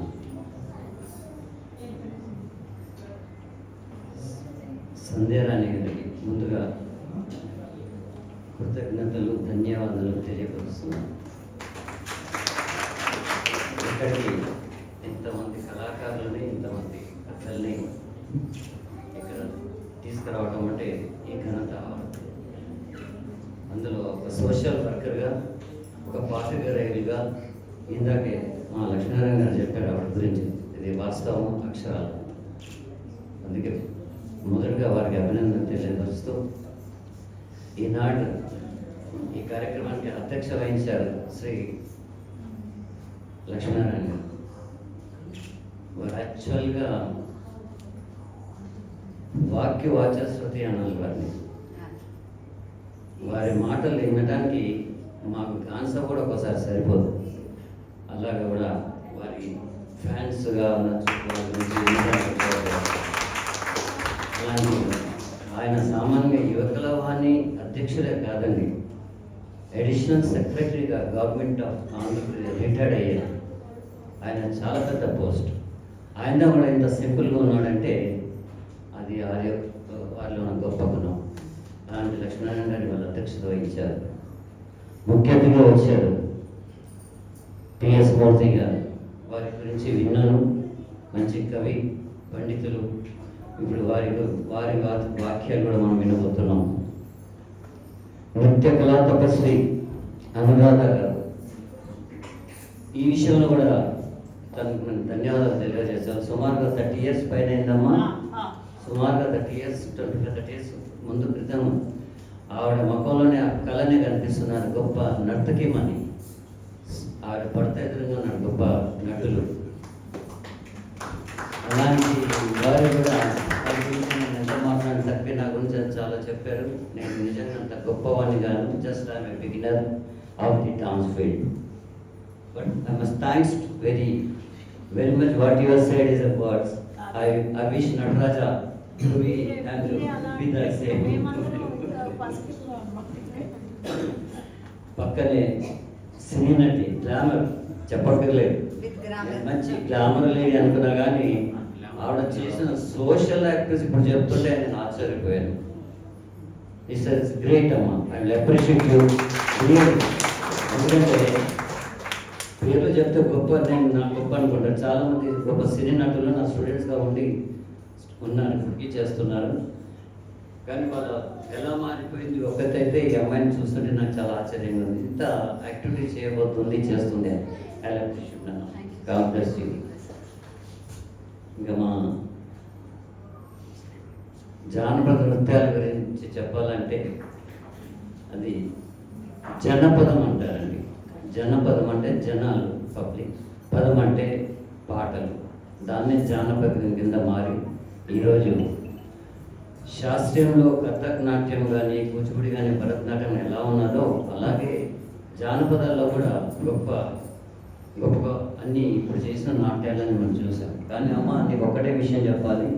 సంధ్యారాణి గారికి ముందుగా కృతజ్ఞతలు, ధన్యవాదాలు తెలియపరుస్తున్నాను. ఇక్కడికి ఇంతమంది కళాకారులని, ఇంతమంది కథల్ని ఇక్కడ తీసుకురావడం అంటే ఈ ఘనత. అందులో ఒక సోషల్ వర్కర్గా, ఒక పాఠకురాలుగా ఇందాకే మా లక్ష్మీనారాయణ గారు చెప్పారు ఆవిడ గురించి. ఇది వాస్తవం, అక్షరాలు. అందుకే మొదటగా వారికి అభినందన తెలియపరుస్తూ ఈనాడు ఈ కార్యక్రమానికి అధ్యక్ష వహించారు శ్రీ లక్ష్మీనారాయణ గారు వారు యాక్చువల్గా వాక్య వాచస్వతి అనాలి వారిని. వారి మాటలు వినడానికి మాకు ఆన్సర్ కూడా ఒకసారి సరిపోదు. అలాగే కూడా వారి ఫ్యాన్స్గా అలాంటి ఆయన సామాన్య యువకుల వాణి అధ్యక్షులే కాదండి, అడిషనల్ సెక్రటరీగా గవర్నమెంట్ ఆఫ్ ఆంధ్రప్రదేశ్ రిటైర్డ్ అయ్యారు. ఆయన చాలా పెద్ద పోస్ట్. ఆయన కూడా ఇంత సింపుల్గా ఉన్నాడంటే అది వారిలో ఉన్న గొప్ప గుణం. అలాంటి లక్ష్మీనారాయణ గారి వాళ్ళ అధ్యక్షత వహించారు. ముఖ్య అతిథిగా వచ్చారు టిఎస్ మూర్తి గారు. వారి గురించి విన్నాను. మంచి కవి, పండితులు. ఇప్పుడు వారి వాక్యాలు కూడా మనం వినబోతున్నాం. నృత్య కళా తపస్వి అనురాధ గారు. ఈ విషయంలో కూడా తనకు నేను ధన్యవాదాలు తెలియజేశాను. సుమారుగా 30 years పైన అయిందమ్మా. సుమారుగా 30 years 30 years ముందు క్రితం ఆవిడ ముఖంలోనే ఆ కళనే కనిపిస్తున్నారు. గొప్ప నర్తకిమని ఆవిడ పడతా ఎదురుగా ఉన్నారు గొప్ప నటులు. అలాంటి వారు కూడా వారి గురించి నేను ఎంత మాట్లాడిన తప్పి నా గురించి చాలా చెప్పారు. నేను నిజంగా అంత గొప్పవాడిని కాదు. Just I'm a beginner of the dance field. But I must thanks very much what you have said is a words. I wish Nataraja to be and to be the same. పక్కనే సినీ నటి glamour చెప్పక్కర్లేదు, మంచి glamour lady అనుకున్నా కానీ ఆవిడ చేసిన social activities ఇప్పుడు చెప్తుంటే నేను ఆశ్చర్యపోయాను. ఇట్స్ గ్రేట్ అమ్మా. I will appreciate you really. ఎందుకంటే పేర్లు చెప్తే గొప్ప, నేను నాకు గొప్ప అనుకుంటాను. చాలామంది గొప్ప సినీ నటులు నా స్టూడెంట్స్గా ఉన్నారు, ఇప్పటికీ చేస్తున్నారు. కానీ వాళ్ళ ఎలా మారిపోయింది ఒకటైతే ఈ అమ్మాయిని చూస్తుంటే నాకు చాలా ఆశ్చర్యంగా ఉంది. ఇంత యాక్టివిటీ చేయబోతుంది, చేస్తుంది. ఐ అప్రిషియేట్ అన్న. God bless you. ఇంకా మా జానపద నృత్యాల గురించి చెప్పాలంటే అది జనపదం అంటారండి. జనపదం అంటే జనాలు, పబ్లిక్. పదం అంటే పాటలు. దాన్నే జానపదం కింద మారి ఈరోజు శాస్త్రీయంలో కథక్ నాట్యం కానీ, కూచిపూడి కానీ, భరతనాట్యం ఎలా ఉన్నదో అలాగే జానపదాల్లో కూడా గొప్ప గొప్ప అన్నీ ఇప్పుడు చేసిన నాట్యాలని మనం చూసాం. కానీ అమ్మ నీకు ఒకటే విషయం చెప్పాలి.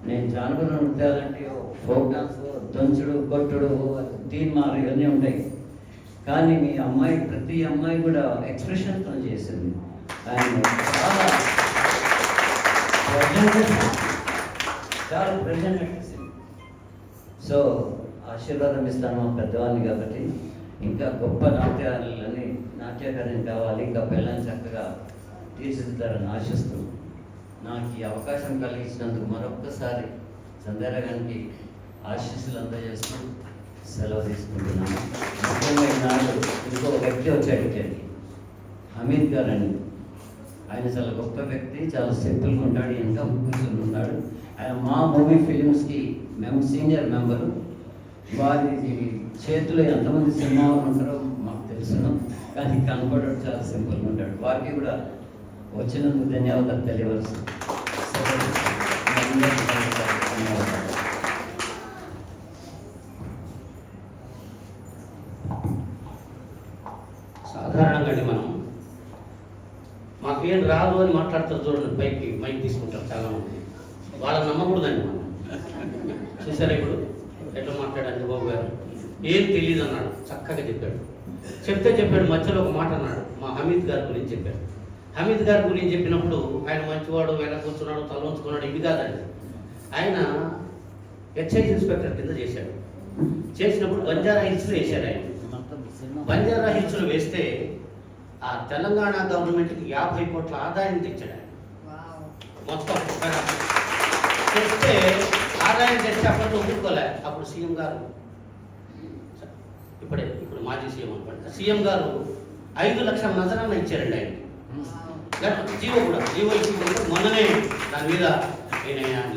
నేను జానపద నృత్యాలంటే ఫోక్ డాన్స్, దంచుడు, కొట్టుడు, తీన్మారు ఇవన్నీ ఉంటాయి. కానీ మీ అమ్మాయి, ప్రతి అమ్మాయి కూడా ఎక్స్ప్రెషన్తో చేసింది. అండ్ చాలా ప్రజెంట్ చేసింది. సో ఆశీర్వాదం ఇస్తాను మా పెద్దవాళ్ళని కాబట్టి ఇంకా గొప్ప నాట్యకార్యం కావాలి. ఇంకా పిల్లల్ని చక్కగా తీర్చిదిద్దారని ఆశిస్తూ నాకు ఈ అవకాశం కలిగించినందుకు మరొక్కసారి సంధ్యారా గారికి ఆశీస్సులు అందజేస్తూ సెలవు తీసుకుంటున్నాను. ముఖ్యంగా ఈనాడు ఇంకో వ్యక్తి వచ్చాడు ఇక్కడికి, హమీద్ గారు అని. ఆయన చాలా గొప్ప వ్యక్తి, చాలా సింపుల్గా ఉంటాడు, ఇంకా కూర్చుని ఉన్నాడు. ఆయన మా మూవీ ఫిలిమ్స్కి మేము సీనియర్ మెంబరు. వారి చేతిలో ఎంతమంది సినిమా వాళ్ళు ఉంటారో మాకు తెలుసును, కానీ కనపడడం చాలా సింపుల్గా ఉంటాడు. వారికి కూడా వచ్చినందుకు ధన్యవాదాలు తెలియవలసి. సాధారణంగా మనం మాకేం రాదు అని మాట్లాడతారు చూడండి, పైకి మైక్ తీసుకుంటారు చాలామంది. వాళ్ళని నమ్మకూడదండి మనం. చూసారా ఇప్పుడు ఎట్లా మాట్లాడారు బాబు గారు? ఏం తెలియదు అన్నాడు, చక్కగా చెప్పాడు. చెప్పాడు మధ్యలో ఒక మాట అన్నాడు, మా హమీద్ గారి గురించి చెప్పాడు. హమీద్ గారి గురించి చెప్పినప్పుడు ఆయన మంచివాడు, వెనక కూర్చున్నాడు, తల ఉంచుకున్నాడు, ఇవి కాదండి. ఆయన ఎక్సైజ్ ఇన్స్పెక్టర్ కింద చేశాడు. చేసినప్పుడు బంజారా హిల్స్లో వేశాడు. ఆయన బంజారా హిల్స్లో వేస్తే ఆ తెలంగాణ గవర్నమెంట్కి 50 కోట్ల ఆదాయం తెచ్చాడు ఆయన. మొత్తం తెస్తే ఆదాయం తెస్తే అప్పట్లో ఒప్పుకోలే. అప్పుడు సీఎం గారు, ఇప్పుడు మాజీ సీఎం అనుకోండి, సీఎం గారు 5 లక్షల నజరాన ఇచ్చారండి ఆయన. జీవో ఇచ్చింది. మొన్ననే దాని మీద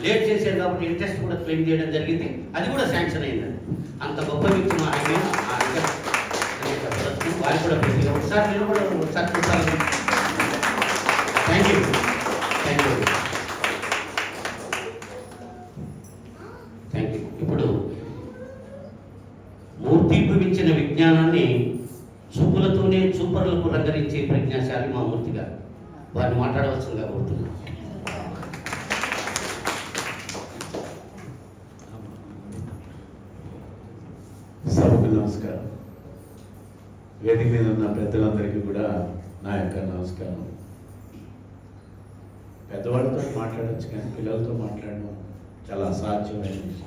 లేట్ చేశారు కాబట్టి ఇంట్రెస్ట్ కూడా క్లెయిమ్ చేయడం జరిగింది. అది కూడా శాంక్షన్ అయిందండి. అంత గొప్ప వ్యక్తి మా ఆయన. వారికి కూడా ఒకసారి నేను కూడా ఒకసారి thank you thank you thank you. ఇప్పుడు మూర్తిభవించిన విజ్ఞానాన్ని చూపులతోనే చూపరులకు రంగరించే ప్రజ్ఞాశాలి మా మూర్తి గారు. వారిని మాట్లాడవలసిందిగా కోరుతున్నాను. సభకు నమస్కారం. వేదిక మీద ఉన్న పెద్దలందరికీ కూడా నా యొక్క నమస్కారం. పెద్దవాళ్ళతో మాట్లాడచ్చు కానీ పిల్లలతో మాట్లాడడం చాలా అసాధ్యమైన విషయం.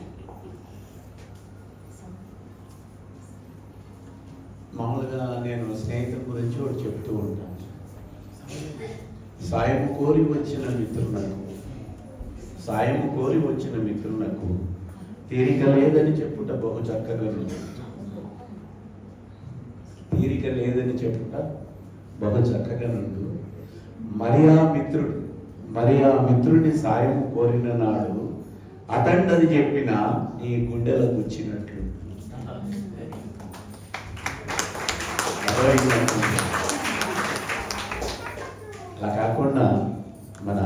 మామూలుగా నేను స్నేహితుల గురించి ఒకటి చెప్తూ ఉంటాను. సాయం కోరి వచ్చిన మిత్రులకు తీరిక లేదని చెప్పుట బహు చక్కగా ఉంది. తీరిక లేదని చెప్పుట బహు చక్కగా నుండు. మరి ఆ మిత్రుడిని సాయం కోరిన నాడు అతండని చెప్పిన నీ గుండెల గుచ్చినట్లు. అలా కాకుండా మన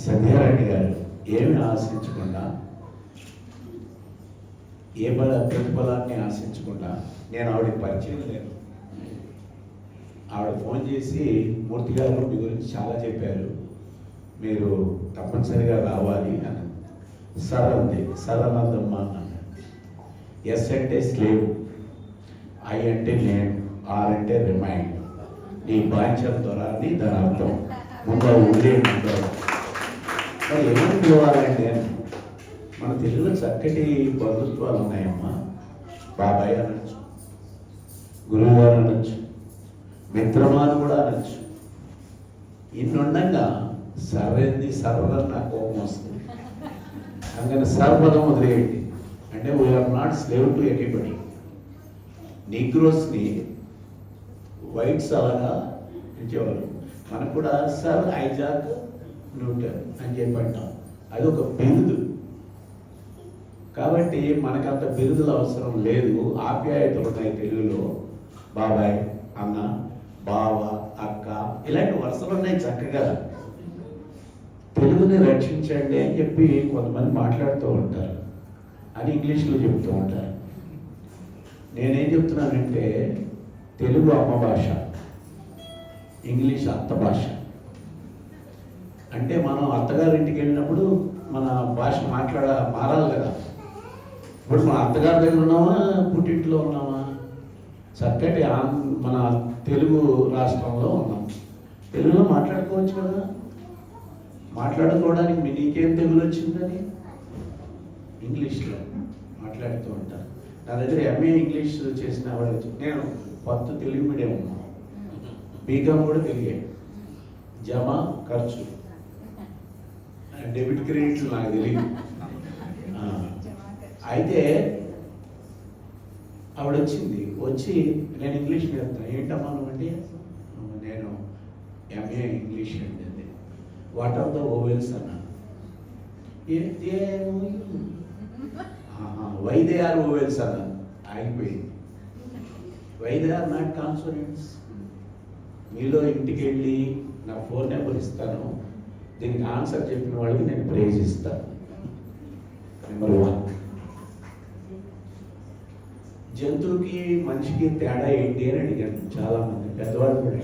సంధ్యారెడ్డి గారు ఏమి ఆశించకుండా, ఏ ప్రతిఫలాన్ని ఆశించకుండా, నేను ఆవిడకి పరిచయం లేదు. ఆవిడ ఫోన్ చేసి మూర్తి గారు మీ గురించి చాలా చెప్పారు, మీరు తప్పనిసరిగా రావాలి అని. సర్ అంది. సర్ అన్నదమ్మా అన్నాడు. ఎస్ అంటే స్లేవ్, ఐ అంటే నేను, ఆర్ అంటే రిమైండ్. నీ బాధ్యత ద్వారా అని దాని అర్థం. ముందు ఉండే ఉంటారు. మరి ఏమని పిలవాలంటే మన తెలుగులో చక్కటి బంధుత్వాలు ఉన్నాయమ్మా. బాబాయ్ అనొచ్చు, గురువు గారు అనొచ్చు, మిత్రమాను కూడా అనొచ్చు. ఇన్నుండగా సర్వేంది సర్వర్ నా కోపం వస్తుంది. అందుకని సర్వదం వదిలేయండి. అంటే we're not slave to anybody. నీగ్రోస్ని వైట్స్ అలాగా పిలిచేవారు. మనకు కూడా సర్ ఐజాక్ న్యూటన్ అని చెప్పి అంటాం. అది ఒక బిరుదు. కాబట్టి మనకంత బిరుదుల అవసరం లేదు. ఆప్యాయతలు ఉన్నాయి తెలుగులో. బాబాయ్, అన్న, బావ, అక్క, ఇలాంటి వరుసలు ఉన్నాయి చక్కగా. తెలుగుని రక్షించండి అని చెప్పి కొంతమంది మాట్లాడుతూ ఉంటారు, అని ఇంగ్లీష్లో చెప్తూ ఉంటారు. నేనేం చెప్తున్నానంటే తెలుగు అమ్మ భాష, ఇంగ్లీష్ అత్త భాష. అంటే మనం అత్తగారింటికి వెళ్ళినప్పుడు మన భాష మారాలి కదా. ఇప్పుడు మన అత్తగారి దగ్గర ఉన్నామా, పుట్టింట్లో ఉన్నామా? చక్కటి మన తెలుగు రాష్ట్రంలో ఉన్నాం. తెలుగులో మాట్లాడుకోవచ్చు కదా. మాట్లాడుకోవడానికి నీకేం తెలుగు వచ్చిందని ఇంగ్లీష్లో మాట్లాడుతూ ఉంటాను. నా దగ్గర ఎంఏ ఇంగ్లీష్ చేసిన ఆవిడ, నేను కొత్త తెలుగు మీడియం ఉన్నా, బీకామ్ కూడా తెలుగే, జమ ఖర్చు డెబిట్ క్రెడిట్లు నాకు తెలియదు. అయితే ఆవిడ వచ్చి నేను ఇంగ్లీష్ నేర్పుతాను. ఏంటమ్మా నువ్వండి? నేను ఎంఏ ఇంగ్లీష్ అండి. వాట్ ఆర్ ద ఓవెల్స్ అన్నా. వై దే ఆర్ ఓవెల్స్ అన్నా. ఆగిపోయింది. Why they are not consonants. మీలో ఇంటికి వెళ్ళి నా ఫోన్ నెంబర్ ఇస్తాను, దీనికి ఆన్సర్ చెప్పిన వాళ్ళకి నేను ప్రైజ్ ఇస్తాను. నెంబర్ 1. జంతువుకి మనిషికి తేడా ఏంటి అని అడిగాను చాలామంది, పెద్దవాళ్ళు కూడా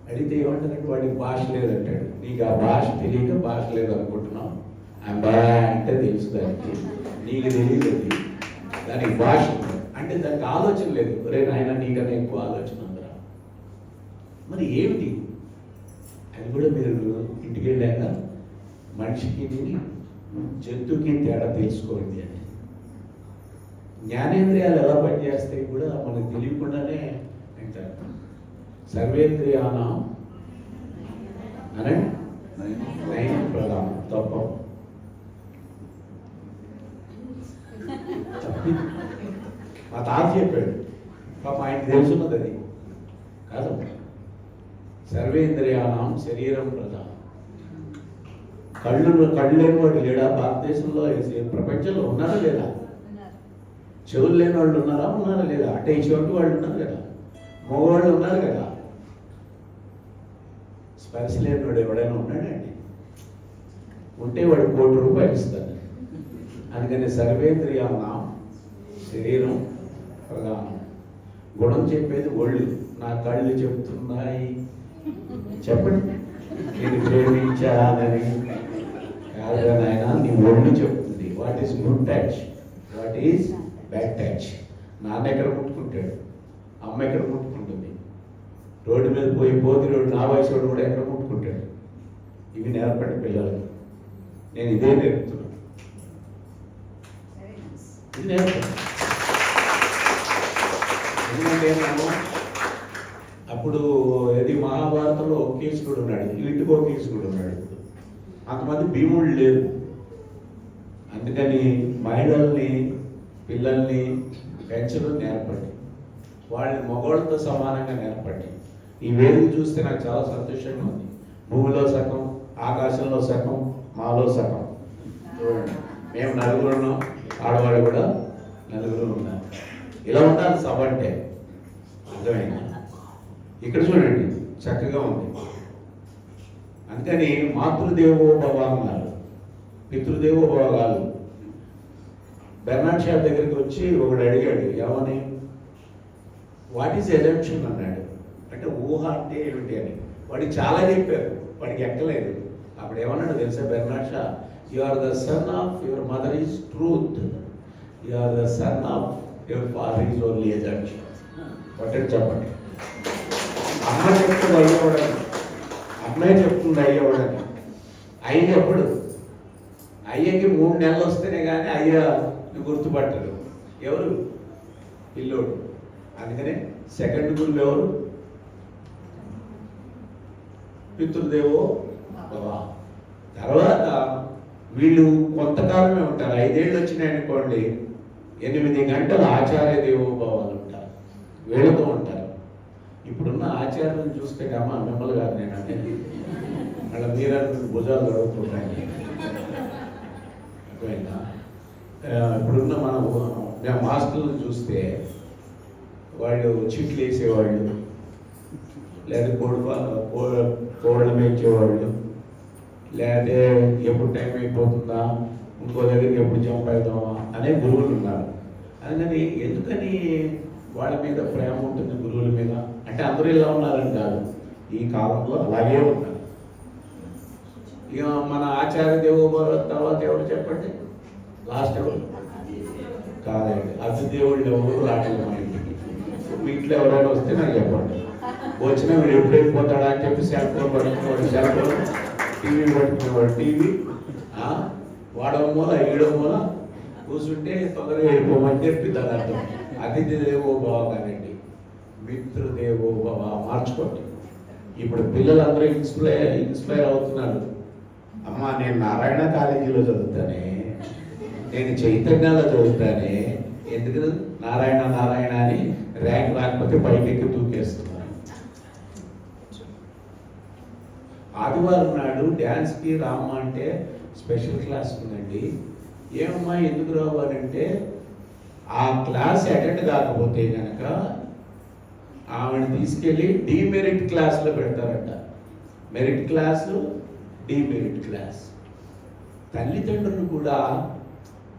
అడిగితే ఏమంటారంటే వాడికి భాష లేదంటాడు. నీకు ఆ భాష తెలియక భాష లేదు అనుకుంటున్నావు. బా అంటే తెలుసు దానికి, నీకు తెలియదు దానికి భాష అంటే దానికి ఆలోచన లేదు. రే నాయన నీకన్నా ఎక్కువ ఆలోచన ఉందిరా. మరి ఏమిటి అది కూడా మీరు ఇంటికి వెళ్ళాక మనిషికి జంతువుకి తేడా తెలుసుకోండి అని. జ్ఞానేంద్రియాలు ఎలా పనిచేస్తాయి కూడా మనకు తెలియకుండానే అంటారు. సర్వేంద్రియానం అనండి నయం ప్రధానం. తప్ప మా తాత చెప్పాడు, పాప ఆయన తెలుసున్నది అది కాదు. సర్వేంద్రియానం శరీరం ప్రధానం. కళ్ళు లేని వాడు లేడా భారతదేశంలో? ప్రపంచంలో ఉన్నారా లేదా? చెవులు లేని వాళ్ళు ఉన్నారా లేదా? అంటే ఈ చెవిటి వాళ్ళు ఉన్నారు కదా, మగవాళ్ళు ఉన్నారు కదా. స్పర్శ లేనివాడు ఎవడైనా ఉన్నాడండి? ఉంటే వాడు ₹1,00,00,000 ఇస్తాడు. అందుకని సర్వేంద్రియానం శరీరం ప్రధానం. గుణం చెప్పేది ఒళ్ళు. నా కళ్ళు చెప్తున్నాయి చెప్పండి నేను ప్రేమించాలని కాదు ఆయన, నీ ఒళ్ళు చెప్తుంది. What is good touch, what is bad touch. నాన్న ఎక్కడ ముట్టుకుంటాడు, అమ్మ ఎక్కడ ముట్టుకుంటుంది, రోడ్డు మీద పోతే రోడ్డు నా వయసు వాడు కూడా ఎక్కడ ముట్టుకుంటాడు. ఇవి నేర్పండి పిల్లలకి. నేను ఇదే నేర్పుతున్నాను. ఇది నేర్పండి. ఎందుకంటే నేను అప్పుడు ఏది మహాభారతంలో ఒక కీచకుడు ఉన్నాడు, ఇంటికి ఒక కీచకుడు ఉన్నాడు. అంతమంది భీముళ్ళు లేరు. అందుకని మహిళల్ని పిల్లల్ని పెంచడం నేర్పండి. వాళ్ళని మగవాళ్ళతో సమానంగా నేర్పండి. ఈ వేదిక చూస్తే నాకు చాలా సంతోషంగా ఉంది. భూమిలో సగం, ఆకాశంలో సగం, మాలో సగం. చూడండి, మేము నలుగురు ఉన్నాం, ఆడవాళ్ళు కూడా నలుగురు ఉన్నారు. ఇలా ఉండాలి సభ అంటే. అర్థమైంది? ఇక్కడ చూడండి చక్కగా ఉంది. అందుకని మాతృదేవో భవ అన్నారు, పితృదేవో భవ కాదు. బెర్నాడ్ షా దగ్గరికి వచ్చి ఒకడు అడిగాడు, ఏమని, వాట్ ఈజ్ ఎజంప్షన్ అన్నాడు. అంటే ఊహ అంటే ఏమిటి అని. వాడికి చాలా చెప్పారు, వాడికి ఎక్కలేదు. అప్పుడు ఏమన్నాడు తెలుసా Bernard Shaw, you are the son of your mother is truth, you are the son of your father is only assumption. ఒకటి చెప్పండి. అమ్మ చెప్తుంది అయ్యవడని, అమ్మాయి చెప్తుంది అయ్యవడని. అయ్య చెప్పడు. అయ్యకి 3 నెలలు వస్తేనే కానీ అయ్య గుర్తుపట్టరు. ఎవరు? పిల్లోడు. అందుకనే సెకండ్ గురువు ఎవరు? పితృదేవో భవ. తర్వాత వీళ్ళు కొంతకాలమే ఉంటారు. 5 ఏళ్ళు వచ్చినాయి అనుకోండి, 8 గంటలు ఆచార్య దేవోభవాలు ఉంటారు, వీళ్ళతో ఉంటారు. ఇప్పుడున్న ఆచార్యులను చూస్తే కమ్మా మిమ్మల్ని కాదు నేను అంటే మళ్ళీ మీరంతా భుజాలు గడుపుతున్నాయి. అర్థమైందా? ఇప్పుడున్న మేము హాస్టల్ని చూస్తే వాళ్ళు చీట్లు వేసేవాళ్ళు, లేదా కోళ్ళ మేయించేవాళ్ళు, లేకపోతే ఎప్పుడు టైం అయిపోతుందా, ఇంకో దగ్గరికి ఎప్పుడు జంప్ అవుతామా అనే గురువులు ఉన్నారు. అందుకని ఎందుకని వాళ్ళ మీద ప్రేమ ఉంటుంది గురువుల మీద అంటే అందరూ ఇలా ఉన్నారని కాదు, ఈ కాలంలో అలాగే ఉన్నారు. ఇక మన ఆచార్య దేవోభవ తర్వాత ఎవరు చెప్పండి, లాస్ట్ ఎవరు? కాదండి, అతిథేవుళ్ళు ఎవరు రావట్లేదు మా ఇంటికి. మీ ఇంట్లో ఎవరైనా వస్తే నాకు చెప్పండి. వచ్చినా వీడు ఎప్పుడు వెళ్ళిపోతాడా అని చెప్పి సెల్ ఫోన్ పట్టుకునేవాడు, సెల్ ఫోన్, టీవీ పట్టుకునేవాడు, టీవీ వాడవ మూల ఏడవ మూల కూర్చుంటే తొందరగా వెళ్ళిపోమని చెప్పి దాని అర్థం. అతిథి దేవోభవ కానండి, మిత్రుదేవోభవ మార్చుకోండి. ఇప్పుడు పిల్లలందరూ ఇన్స్పైర్ అవుతున్నారు. అమ్మ నేను నారాయణ కాలేజీలో చదువుతానే, నేను చైతన్యాలో చదువుతానే, ఎందుకు నారాయణ నారాయణ అని ర్యాంక్ రాకపోతే పైకెక్కి దూకేస్తున్నారు. ఆదివారం నాడు డ్యాన్స్కి రామ్మ అంటే స్పెషల్ క్లాస్ ఉందండి. ఏమమ్మా ఎందుకు రావాలంటే ఆ క్లాస్ అటెండ్ కాకపోతే కనుక ఆమెను తీసుకెళ్ళి డీమెరిట్ క్లాస్లో పెడతారట. Merit class, demerit class. తల్లిదండ్రులు కూడా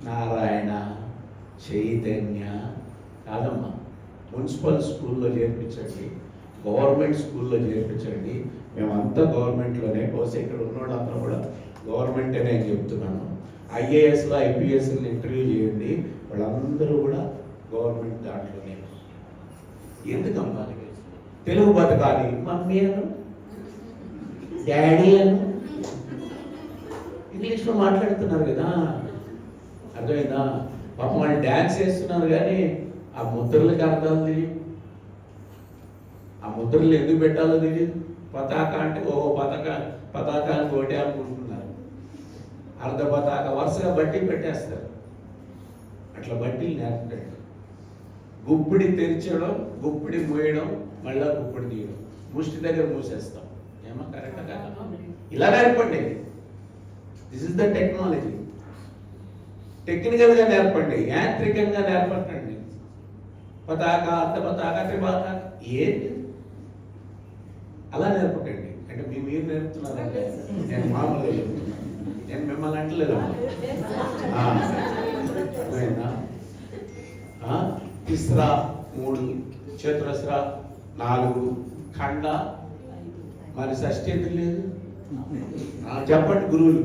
నారాయణ చైతన్య కాదమ్మా, మున్సిపల్ స్కూల్లో చేర్పించండి, గవర్నమెంట్ స్కూల్లో చేర్పించండి. మేమంతా గవర్నమెంట్లోనే, బహుశా ఇక్కడ ఉన్నవాళ్ళంతా కూడా గవర్నమెంట్ అనే చెప్తున్నాను. ఐఏఎస్లో ఐపీఎస్లో ఇంటర్వ్యూ చేయండి, వాళ్ళందరూ కూడా గవర్నమెంట్ దాంట్లోనే. ఎందుకమ్మా తెలుగు బతకాలి, మమ్మీ అను, డాడీ అను, ఇంగ్లీష్లో మాట్లాడుతున్నారు కదా, అర్థమైందా? పాపం వాళ్ళు డ్యాన్స్ చేస్తున్నారు కానీ ఆ ముద్రలకు అర్థాలు తెలియదు, ఆ ముద్రలు ఎందుకు పెట్టాలో తెలియదు. పతాక అంటే ఓహో పతాకానికి ఒకటే అనుకుంటున్నారు. అర్ధ పతాక వరుసగా బట్టి పెట్టేస్తారు. అట్లా బట్టీలు నేర్పండి. గుప్పిడి తెరిచడం, గుప్పిడి మూయడం, మళ్ళా గుప్పిడి తీయడం, ముష్టి దగ్గర మూసేస్తాం. ఏమో కరెక్టా కాదా? ఇలా నేర్పండి. This is the technology. టెక్నికల్గా నేర్పండి, యాంత్రికంగా నేర్పండి. పతాక, అర్ధ పతాక, త్రిపతాక ఏంటి అలా నేర్పకండి. అంటే మీరు నేర్పుతున్నారంటే నేను మామూలుగా చెప్తున్నా. నేను మిమ్మల్ని అంటలేదు. తిస్రా 3, చతురస్ర 4, ఖండ మరి షష్ఠి ఎందుకు లేదు? చెప్పండి గురువులు.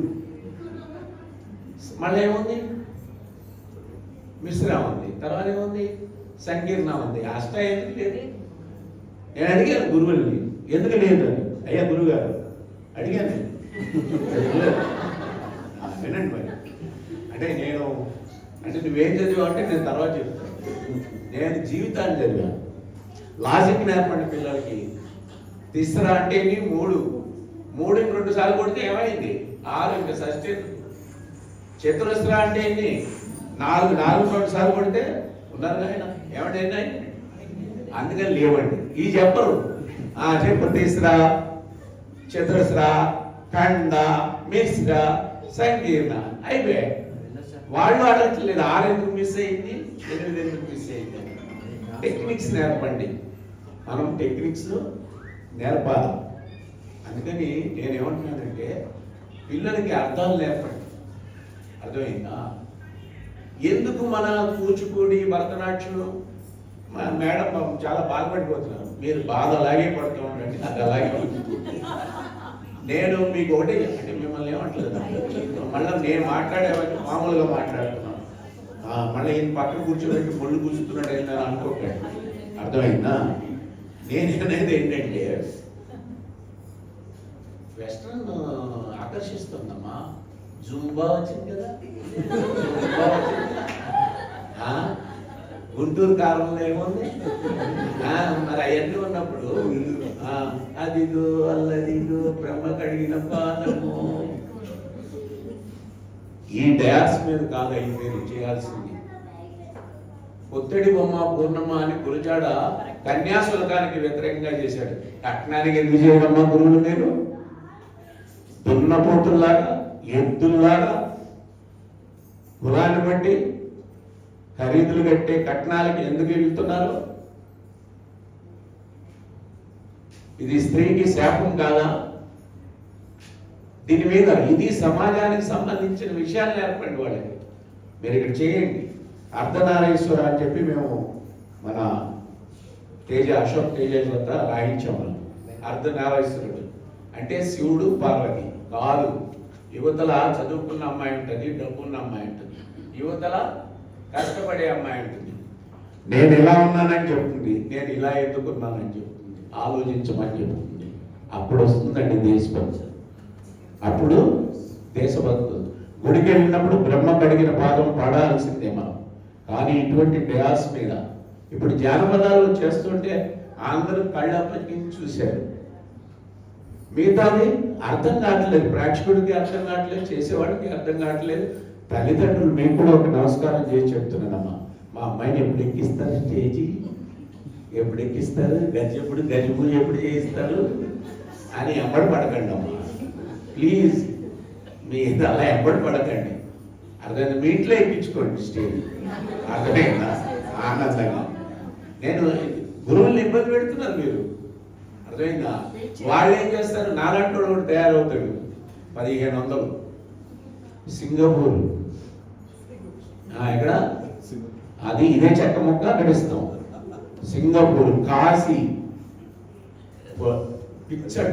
మళ్ళీ ఏముంది? మిశ్రా ఉంది, తర్వాత ఏముంది? సంకీర్ణ ఉంది. అష్ట ఎందుకు లేదు? నేను అడిగాను గురువుల్ని ఎందుకు లేదు అని. అయ్యా గురువు గారు అడిగాను నేను. వినండి మరి. అంటే నువ్వేం చదివావు అంటే నేను తర్వాత చెప్తాను. నేను జీవితాన్ని చదివాను. లాజిక్ నేర్పండి పిల్లలకి. తిస్రా అంటే 3, 3ని 2 సార్లు కొడితే ఏమైంది? 6. ఇంకా షష్ఠి. చతురస్ర అంటే 4, 4 2 సార్లు కొడితే ఉన్నారు కదా ఏమంటే అందుకని లేవండి. ఇవి చెప్పరు. చెప్పు. తిస్రా, చతురస్ర, ఖండ, మిశ్ర, సంకీర్ణ అయిపోయాయి. వాళ్ళు అడగట్లేదు 6 ఎందుకు మిస్ అయింది, 8 ఎందుకు మిస్ అయింది. టెక్నిక్స్ నేర్పండి. మనం టెక్నిక్స్ నేర్పాలి. అందుకని నేనేమంటున్నానంటే పిల్లలకి అర్థాలు నేర్పండి. అర్థమైందా? ఎందుకు మన కూచిపూడి, భరతనాట్యం మేడం చాలా బాధపడిపోతున్నారు. మీరు బాధ అలాగే పడుతూ ఉండండి, అది అలాగే ఉంటుంది. నేను మీకు ఒకటే అంటే మిమ్మల్ని ఏమంటలేదు. మళ్ళీ నేను మాట్లాడేవాడిని మామూలుగా మాట్లాడుతున్నాను. మళ్ళీ ఈయన పక్కన కూర్చోబెట్టి ముళ్ళు కూర్చుతున్నాడు నేను అనుకోకండి. అర్థమైందా? నేనేది ఏంటంటే వెస్ట్రన్ ఆకర్షిస్తుందమ్మా. జూంబా వచ్చింది కదా, గుంటూరు కాలంలో ఏముంది మరి అవన్నీ ఉన్నప్పుడు అదిగో అల్లదిగో బ్రహ్మ కడిగిన పాదము. ఈ డయాస్ మీద కాదు అవి మీరు చేయాల్సింది. ఒత్తిడి బొమ్మ పూర్ణమ్మ అని గురజాడ కన్యాశుల్కానికి వ్యతిరేకంగా చేశాడు. కట్నానికి ఎందుకు చేయడమ్మా గురువులు మీరు? దున్నపోతుల్లాగా, ఎద్దుల్లాగా కులాన్ని బట్టి ఖరీదులు కట్టే కట్నాలకి ఎందుకు వెళ్తున్నారు? ఇది స్త్రీకి శాపం కాదా? దీని మీద ఇది సమాజానికి సంబంధించిన విషయాలు నేర్పండి వాళ్ళకి. మీరు ఇక్కడ చేయండి. అర్ధనారీశ్వర అని చెప్పి మేము మన అశోక్ తేజ వద్ద రాయించాము. అర్ధనారీశ్వరుడు అంటే శివుడు, పార్వతి కాదు. యువతల చదువుకున్న అమ్మాయి ఉంటుంది, డబ్బున్న అమ్మాయి ఉంటుంది. యువతల కష్టపడే అమ్మాయి ఉంటుంది. నేను ఇలా ఉన్నానని చెప్తుంది, నేను ఇలా ఎత్తుకున్నానని చెప్తుంది, ఆలోచించమని చెప్తుంది. అప్పుడు వస్తుందండి దేశభక్తి. అప్పుడు దేశభక్తులు. గుడికి వెళ్ళినప్పుడు బ్రహ్మ కడిగిన పాదం పడాల్సిందే మనం. కానీ ఇటువంటి డయాస్ మీద ఇప్పుడు జానపదాలు చేస్తుంటే అందరూ కళ్ళప్పటికి చూశారు. మిగతాది అర్థం కావట్లేదు, ప్రేక్షకుడికి అర్థం కావట్లేదు, చేసేవాడికి అర్థం కావట్లేదు. తల్లిదండ్రులు మేము కూడా ఒక నమస్కారం చేసి చెప్తున్నానమ్మా, మా అమ్మాయిని ఎప్పుడు ఎక్కిస్తారు స్టేజీ, ఎప్పుడు ఎక్కిస్తారు, గజము ఎప్పుడు చేయిస్తారు అని ఎంబడి పడకండి అమ్మా ప్లీజ్. మీరు అలా ఎంబడి పడకండి. అర్థమైంది? మీ ఇంట్లో ఎక్కించుకోండి స్టేజ్. అర్థమైందా? ఆనందంగా. నేను గురువుల్ని ఇబ్బంది పెడుతున్నారు మీరు. అర్థమైందా? వాళ్ళు ఏం చేస్తారు? నాలాంటి వాడు కూడా తయారవుతాడు. 1500 సింగపూర్ ఇక్కడ అది ఇదే చెక్క ముక్క గడిస్తాం. సింగపూర్, కాశీ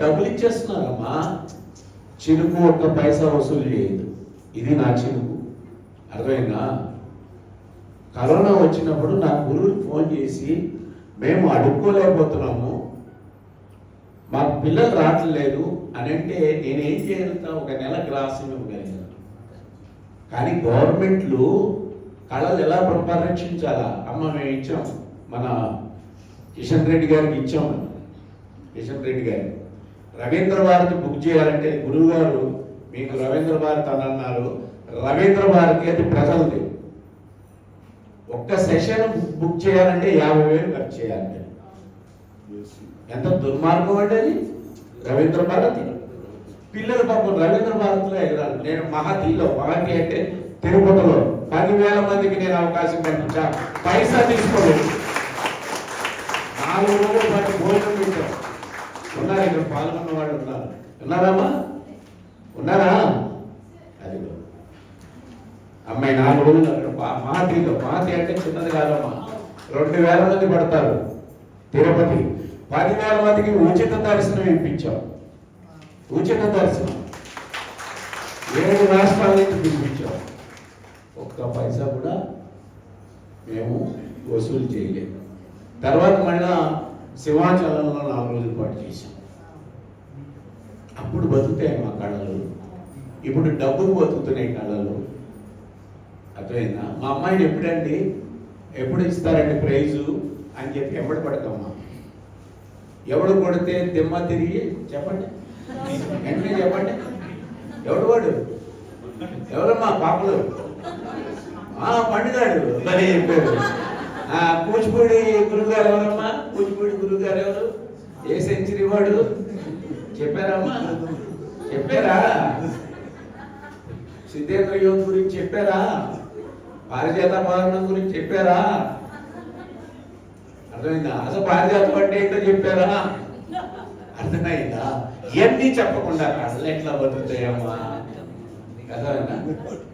డబ్బులు ఇచ్చేస్తున్నారమ్మా. చినుకు 1 పైసా వసూలు చేయదు. ఇది నా చినుకు. అర్థమైందా? కరోనా వచ్చినప్పుడు నా గురువుకి ఫోన్ చేసి మేము అడుక్కోలేకపోతున్నాము, మాకు పిల్లలు రావట్లేదు అని అంటే నేనేం చేయగలుగుతా? 1 నెల గ్రాస్ ఇవ్వగలిగాను. కానీ గవర్నమెంట్లు కళలు ఎలా పరిరక్షించాలా? అమ్మ మేము ఇచ్చాం, మన కిషన్ రెడ్డి గారికి ఇచ్చాము. కిషన్ రెడ్డి గారు రవీంద్ర భారతి బుక్ చేయాలంటే గురువు గారు మీకు రవీంద్ర భారతి అని అన్నారు. రవీంద్ర భారతి అది ప్రజలది. 1 సెషన్ బుక్ చేయాలంటే 50,000 ఖర్చు చేయాలి. ఎంత దుర్మార్గం అంటే అది. రవీంద్ర భారతి పిల్లలు పాపం రవీంద్ర భారతిలో ఎగరాలి. నేను మహతి అంటే తిరుపతిలో 10,000 మందికి నేను అవకాశం కల్పించా. పైసా తీసుకోలేదు. 4 రోజుల పాటు భోజనం పెట్టాం. ఉన్నారు, ఇక్కడ పాల్గొన్న వాళ్ళు ఉన్నారు. ఉన్నారమ్మా? ఉన్నారా? అది అమ్మాయి 4 రోజులు అక్కడ మహతి అంటే చిన్నది కాదమ్మా. 2000 మంది పడతారు తిరుపతి. 10,000 మందికి ఉచిత దర్శనం ఇప్పించాం. ఉచిత దర్శనం 7 రాష్ట్రాల నుంచి పిలిపించాం. ఒక్క పైసా కూడా మేము వసూలు చేయలేదు. తర్వాత మళ్ళా సింహాచలంలో 4 రోజుల పాటు చేశాం. అప్పుడు బతుకుతాయి మా కళలు, ఇప్పుడు డబ్బులు బతుకుతున్నాయి కళలు. అర్థమైందా? మా అమ్మాయిని ఎప్పుడు ఇస్తారండి ప్రైజు అని చెప్పి ఎవడు పడకమ్మా. ఎవడు కొడితే దిమ్మ తిరిగి చెప్పండి, వెంటనే చెప్పండి. ఎవడు వాడు? ఎవరమ్మా పాపలు? పండుగాడు మరి చెప్పారు. కూచిపూడి గురుగారు ఎవరమ్మా? కూచిపూడి గురుగారు ఎవరు? ఏ సెంచరీ వాడు? చెప్పారమ్మా? చెప్పారా? సిద్ధేంద్ర యోగి గురించి చెప్పారా? పారిజాత పాలన గురించి చెప్పారా? అర్థమైందా? అసలు పారిజాతం అంటే ఏంటో చెప్పారా? అర్థమైందా? ఇవన్నీ చెప్పకుండా కళ్ళు ఎట్లా బతుకుతాయమ్మా? అర్థమైందా?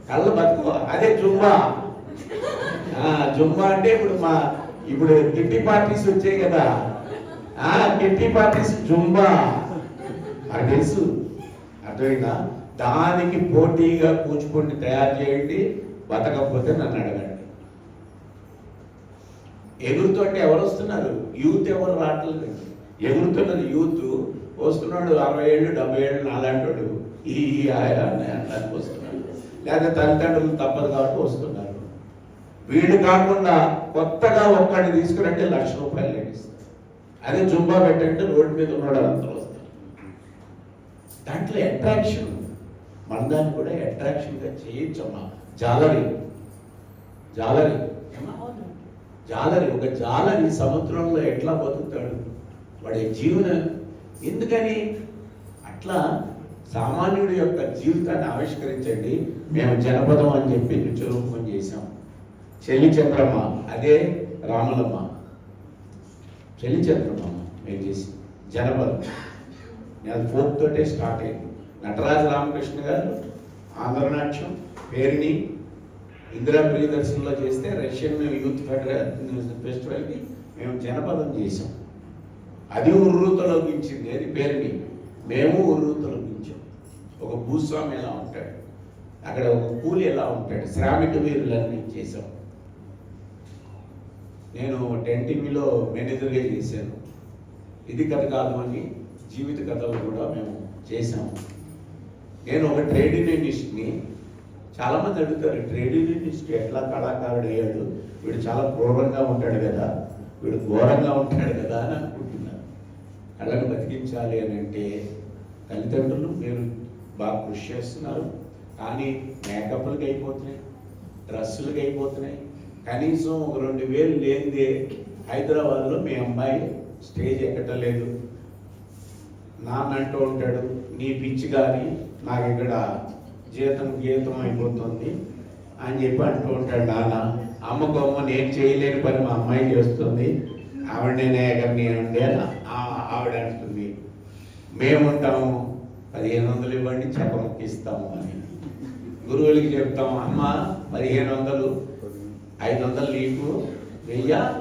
కళ్ళు బతుకు. అదే జుంబా. జుంబా అంటే ఇప్పుడు కిట్టి పార్టీస్ వచ్చాయి కదా, కిట్టి పార్టీస్ జుంబా అది తెలుసు. అర్థమైందా? దానికి పోటీగా కూచిపూడిని తయారు చేయండి, బతకపోతే నన్ను అడగండి. ఎగురుతుంటే ఎవరు వస్తున్నారు? యూత్ ఎవరు రావట్లేదు. ఎగురుతున్నది యూత్. వస్తున్నాడు 60 ఏళ్ళు 70 ఏళ్ళు నాలాంటి ఈ అనడానికి వస్తున్నాడు. లేదా తల్లిదండ్రులు తప్పదు కాబట్టి వస్తున్నారు. వీళ్ళు కాకుండా కొత్తగా ఒక్కడిని తీసుకురంటే ₹1,00,000 లభిస్తారు. అదే జుంబా పెట్టంటే రోడ్డు మీద ఉన్నాడు అంతా వస్తారు. దాంట్లో అట్రాక్షన్, మన దాన్ని కూడా అట్రాక్షన్గా చేయొచ్చమ్మా. జాలరి ఒక జాలరి సముద్రంలో ఎట్లా బతుకుతాడు? వాడి జీవనం ఎందుకని అట్లా సామాన్యుడి యొక్క జీవితాన్ని ఆవిష్కరించండి. మేము జనపదం అని చెప్పి నృత్యరూపం చేశాం. చెల్లి చంద్రమ్మ, అదే రాములమ్మ, చెల్లి చంద్రమ్మ మేము చేసి జనపదం. నేను ఫోక్ తోటే స్టార్ట్ అయింది. నటరాజ రామకృష్ణ గారు ఆంధ్రనాట్యం పేరుని ఇందిరా ప్రియదర్శన్లో చేస్తే రష్యన్ యూత్ ఫెస్టివల్కి మేము జనపదం చేసాం. అది ఉర్రూతలోకించింది. అది పేరుని మేము ఉర్రూతలోకించాం. ఒక భూస్వామి ఎలా ఉంటాడు, అక్కడ ఒక కూలి ఎలా ఉంటాడు, శ్రామిక వీరులన్నీ చేసాం. నేను 10 టీవీలో మేనేజర్గా చేశాను. ఇది కథ కాదు అని జీవిత కథలు కూడా మేము చేసాము. నేను ఒక ట్రేడ్ యూనియనిస్ట్ని. చాలామంది అడుగుతారు, ట్రేడ్ యూనియనిస్ట్ ఎట్లా కళాకారుడు అయ్యాడు? వీడు చాలా క్రూరంగా ఉంటాడు కదా, వీడు ఘోరంగా ఉంటాడు కదా అని అనుకుంటున్నారు. కళను బతికించాలి అని అంటే తల్లిదండ్రులు మీరు బాగా కృషి చేస్తున్నారు, కానీ మేకప్లకి అయిపోతున్నాయి, డ్రెస్సులకి అయిపోతున్నాయి. కనీసం ఒక 2,000 లేనిదే హైదరాబాద్లో మీ అమ్మాయి స్టేజ్ ఎక్కటలేదు. నాన్న అంటూ ఉంటాడు, నీ పిచ్చి కానీ నాకు ఇక్కడ గీతం అయిపోతుంది అని చెప్పి అంటూ ఉంటాడు నాన్న. అమ్మకమ్మ నేను చేయలేని పని మా అమ్మాయి చేస్తుంది, ఆవిడనే ఎగరని ఉండే ఆవిడ అంటుంది. మేముంటాము 1,500 ఇవ్వండి చెక్కముక్కిస్తాము అని గురువులకి చెప్తాము. అమ్మ 1,500, 500 నీకు, 1000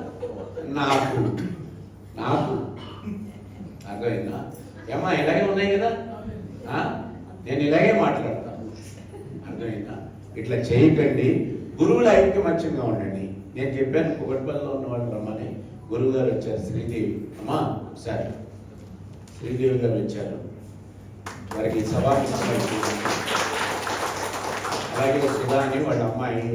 నాకు అర్థమైందా? ఏమ్మా ఇలాగే ఉన్నాయి కదా, నేను ఇలాగే మాట్లాడతాను. అర్థమైందా? ఇట్లా చేయకండి. గురువుల ఐక్యమత్యంగా ఉండండి. నేను చెప్పాను కుకట్పల్లిలో ఉన్న వాళ్ళు రమ్మని. గురువు గారు వచ్చారు, శ్రీదేవి అమ్మా సరే శ్రీదేవి గారు వచ్చారు. వారికి సభా అలాగే సుధా అని వాళ్ళ అమ్మాయి